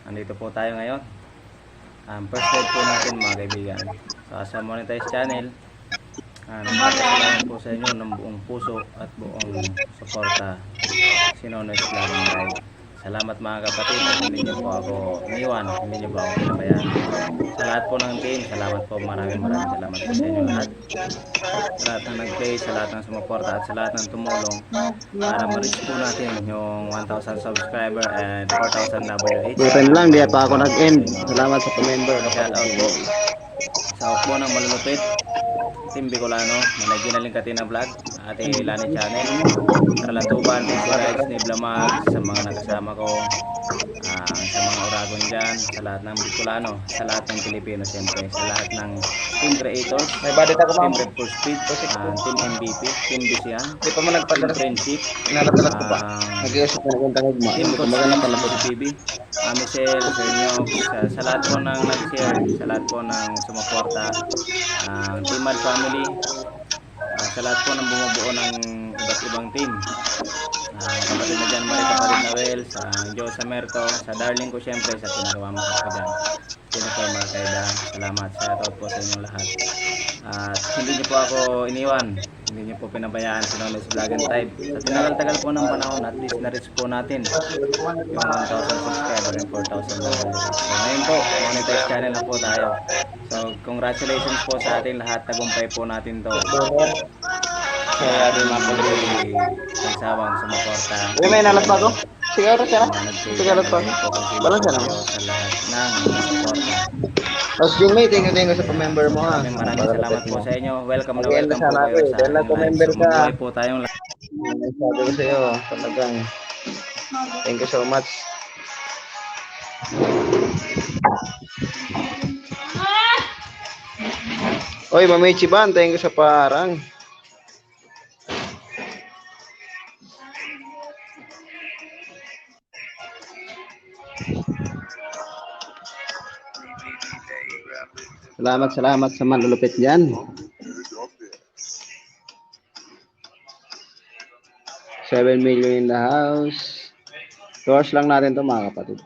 andito po tayo ngayon. First live po natin mga kaibigan. So, sa monetize channel, nagpapasalamat po sa inyo ng buong puso at buong suporta. Sinonoy Vlogging Live. Salamat mga kapatid at hindi niyo po ako iniwan, hindi niyo po ako pinabayaan. Sa lahat po ng team, salamat po, maraming salamat po sa inyo lahat. Sa lahat ng nag-play, sa lahat ng sumuporta at sa lahat ng tumulong para ma-reach po natin yung 1,000 subscriber and 4,000 WH.
Bukan lang, di pa ako nag-end. Salamat sa pa-member.
Shout out po sa Okbo ng Malulupit, Team Bicolano, Manay Ginaling Katina Vlog, Ate Lani Channel, Karalatuban, Easy Rides, Niblamag, sa mga nakasama ko, sa mga Oragon dyan, sa lahat ng Bicolano, sa lahat ng Pilipino siyempre, sa lahat ng Team Creators, Team Red for Speed, Team MVP, Team Bisian, Team Friendship, Team Coach PB, Michelle, sa inyo, sa lahat po ng nag-share, sa lahat po ng sumuporta, Team Mad Family, sa lahat po ng bumubuo ng iba't ibang team, kapatid na dyan, Marie, kapatid na Well, sa Joe Samerto, sa darling ko syempre, sa pinagawa mo ko dyan, Jennifer Marcaida, salamat, shoutout po sa inyong lahat. At hindi niyo po ako iniwan, hindi niyo po pinabayaan sa Knowledge Vlog and Type. Sa tinagal-tagal po ng panahon, at least na-reach po natin yung 1,000 subscriber and 4,000 followers. So ngayon po, monetize channel na po tayo. So congratulations po sa ating lahat, tagumpay po natin to. Kaya din mga pag-ibig, pagsawang sumuporta.
May nalat pa ako? Siguro siya na?
Siguro pa. Walang siya naman. Sa lahat ng sumuporta.
Tapos yung may, thank you sa pa-member mo ha.
Maraming salamat po sa inyo. Welcome na welcome po kayo sa ating live. So mabuhay po tayong lahat.
Sabi ko sa iyo, talagang thank you so much. Oy, Mami Chiban, thank you sa parang. Salamat sa manlulupit dyan. 7 million in the house. Doors lang natin to mga kapatid.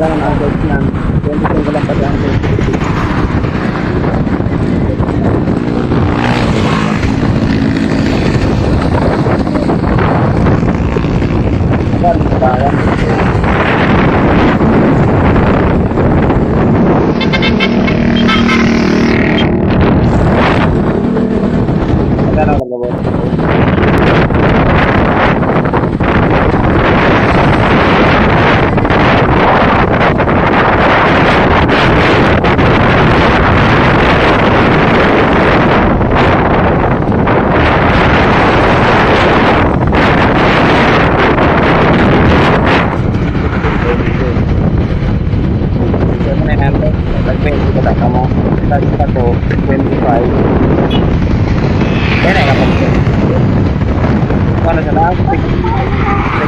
magkano ang guys niyan. 20 ko lang pati ang guys. Ayan. Magkano ang gabot?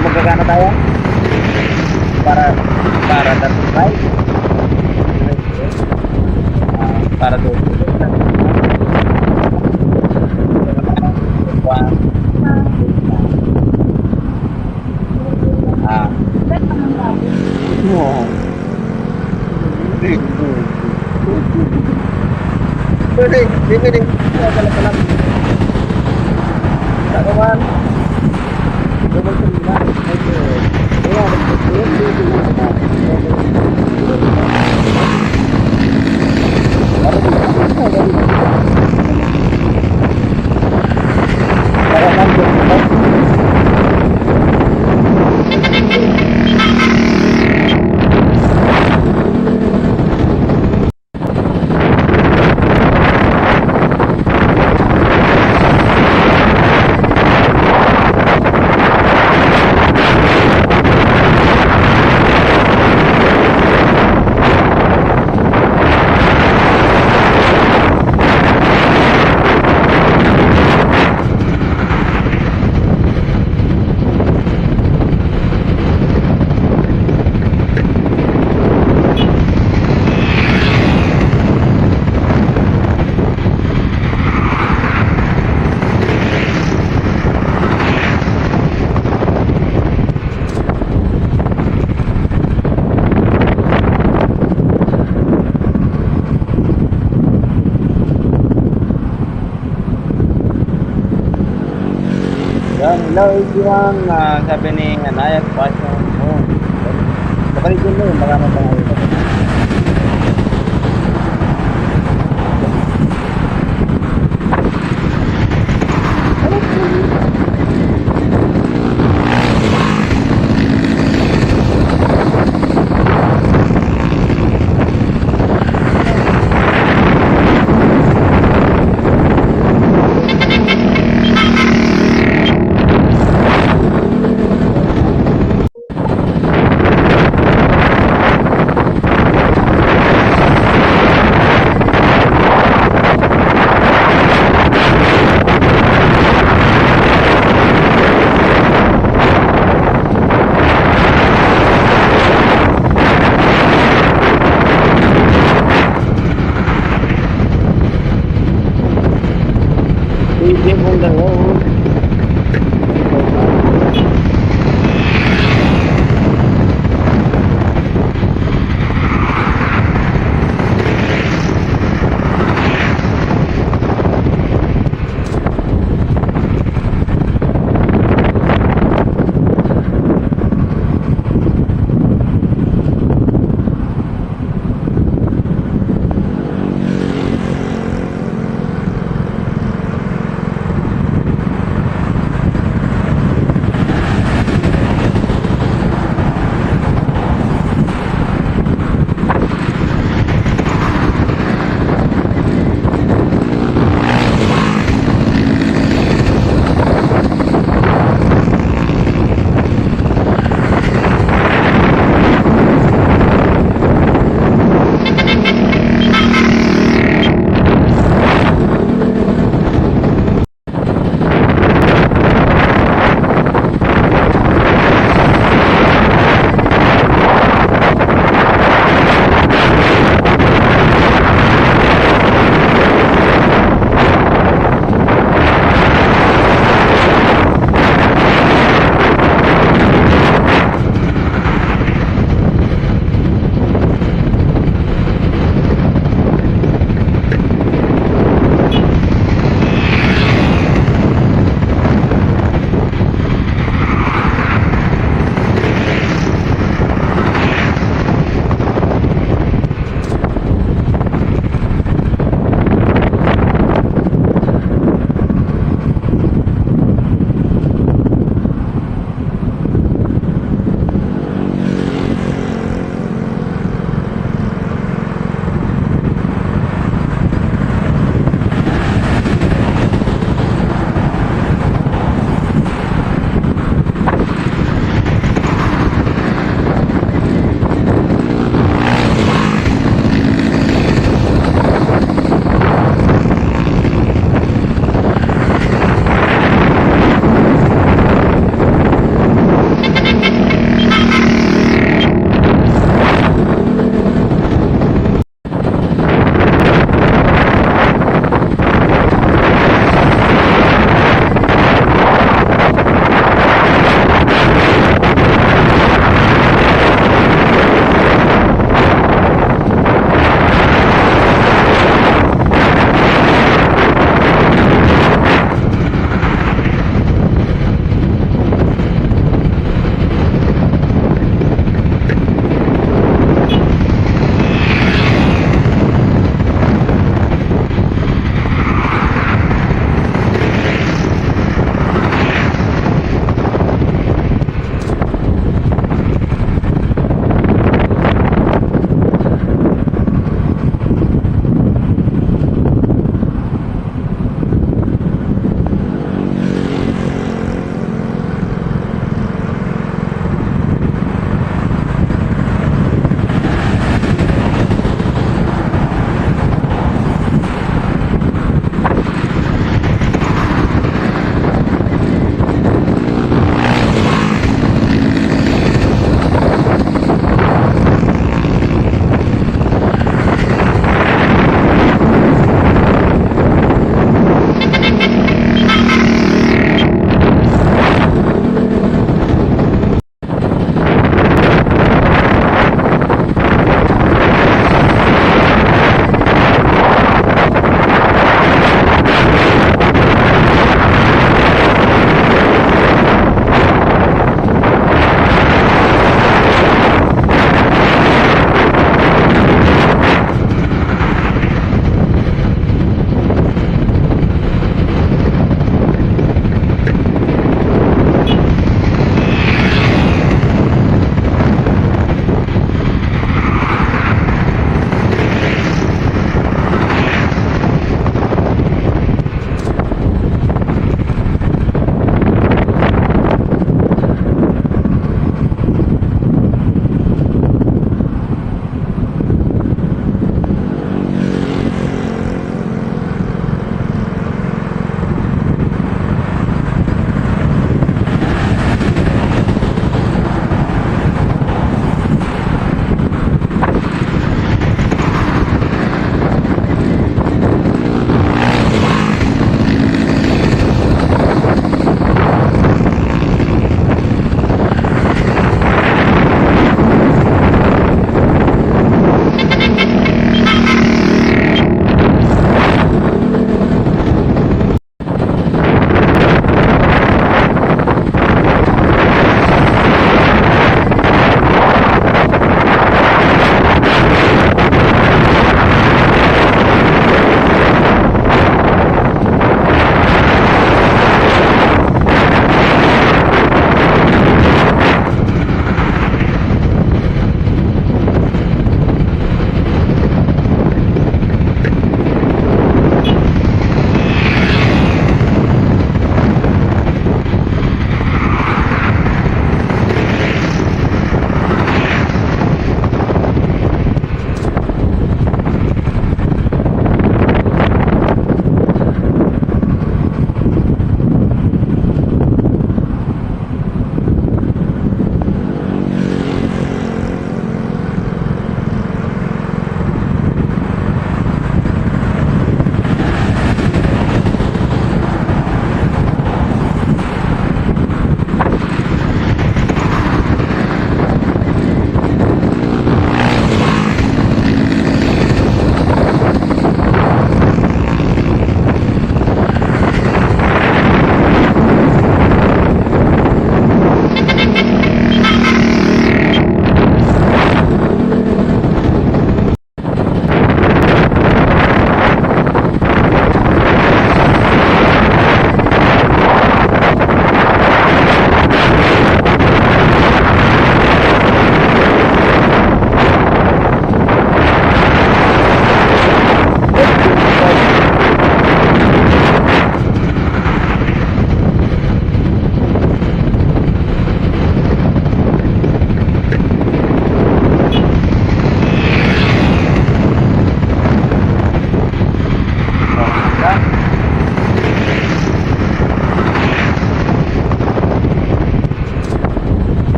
Magkakana tayo? Para tatlo tayo? Para doon. Wow. Pwede. Pala. Takaman. Hello everyone, sabi ni Anaya, passion mo. Kapag din mo, maraming pangalit.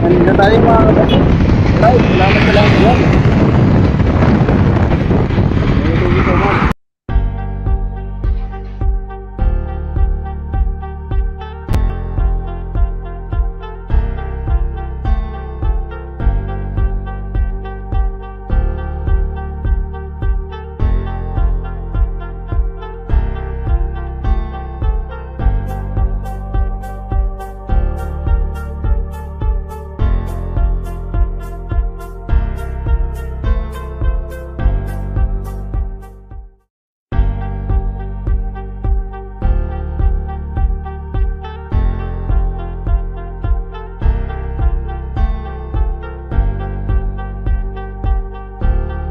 Nandito tayo mga kapatid. Right, salamat sa lahat yan.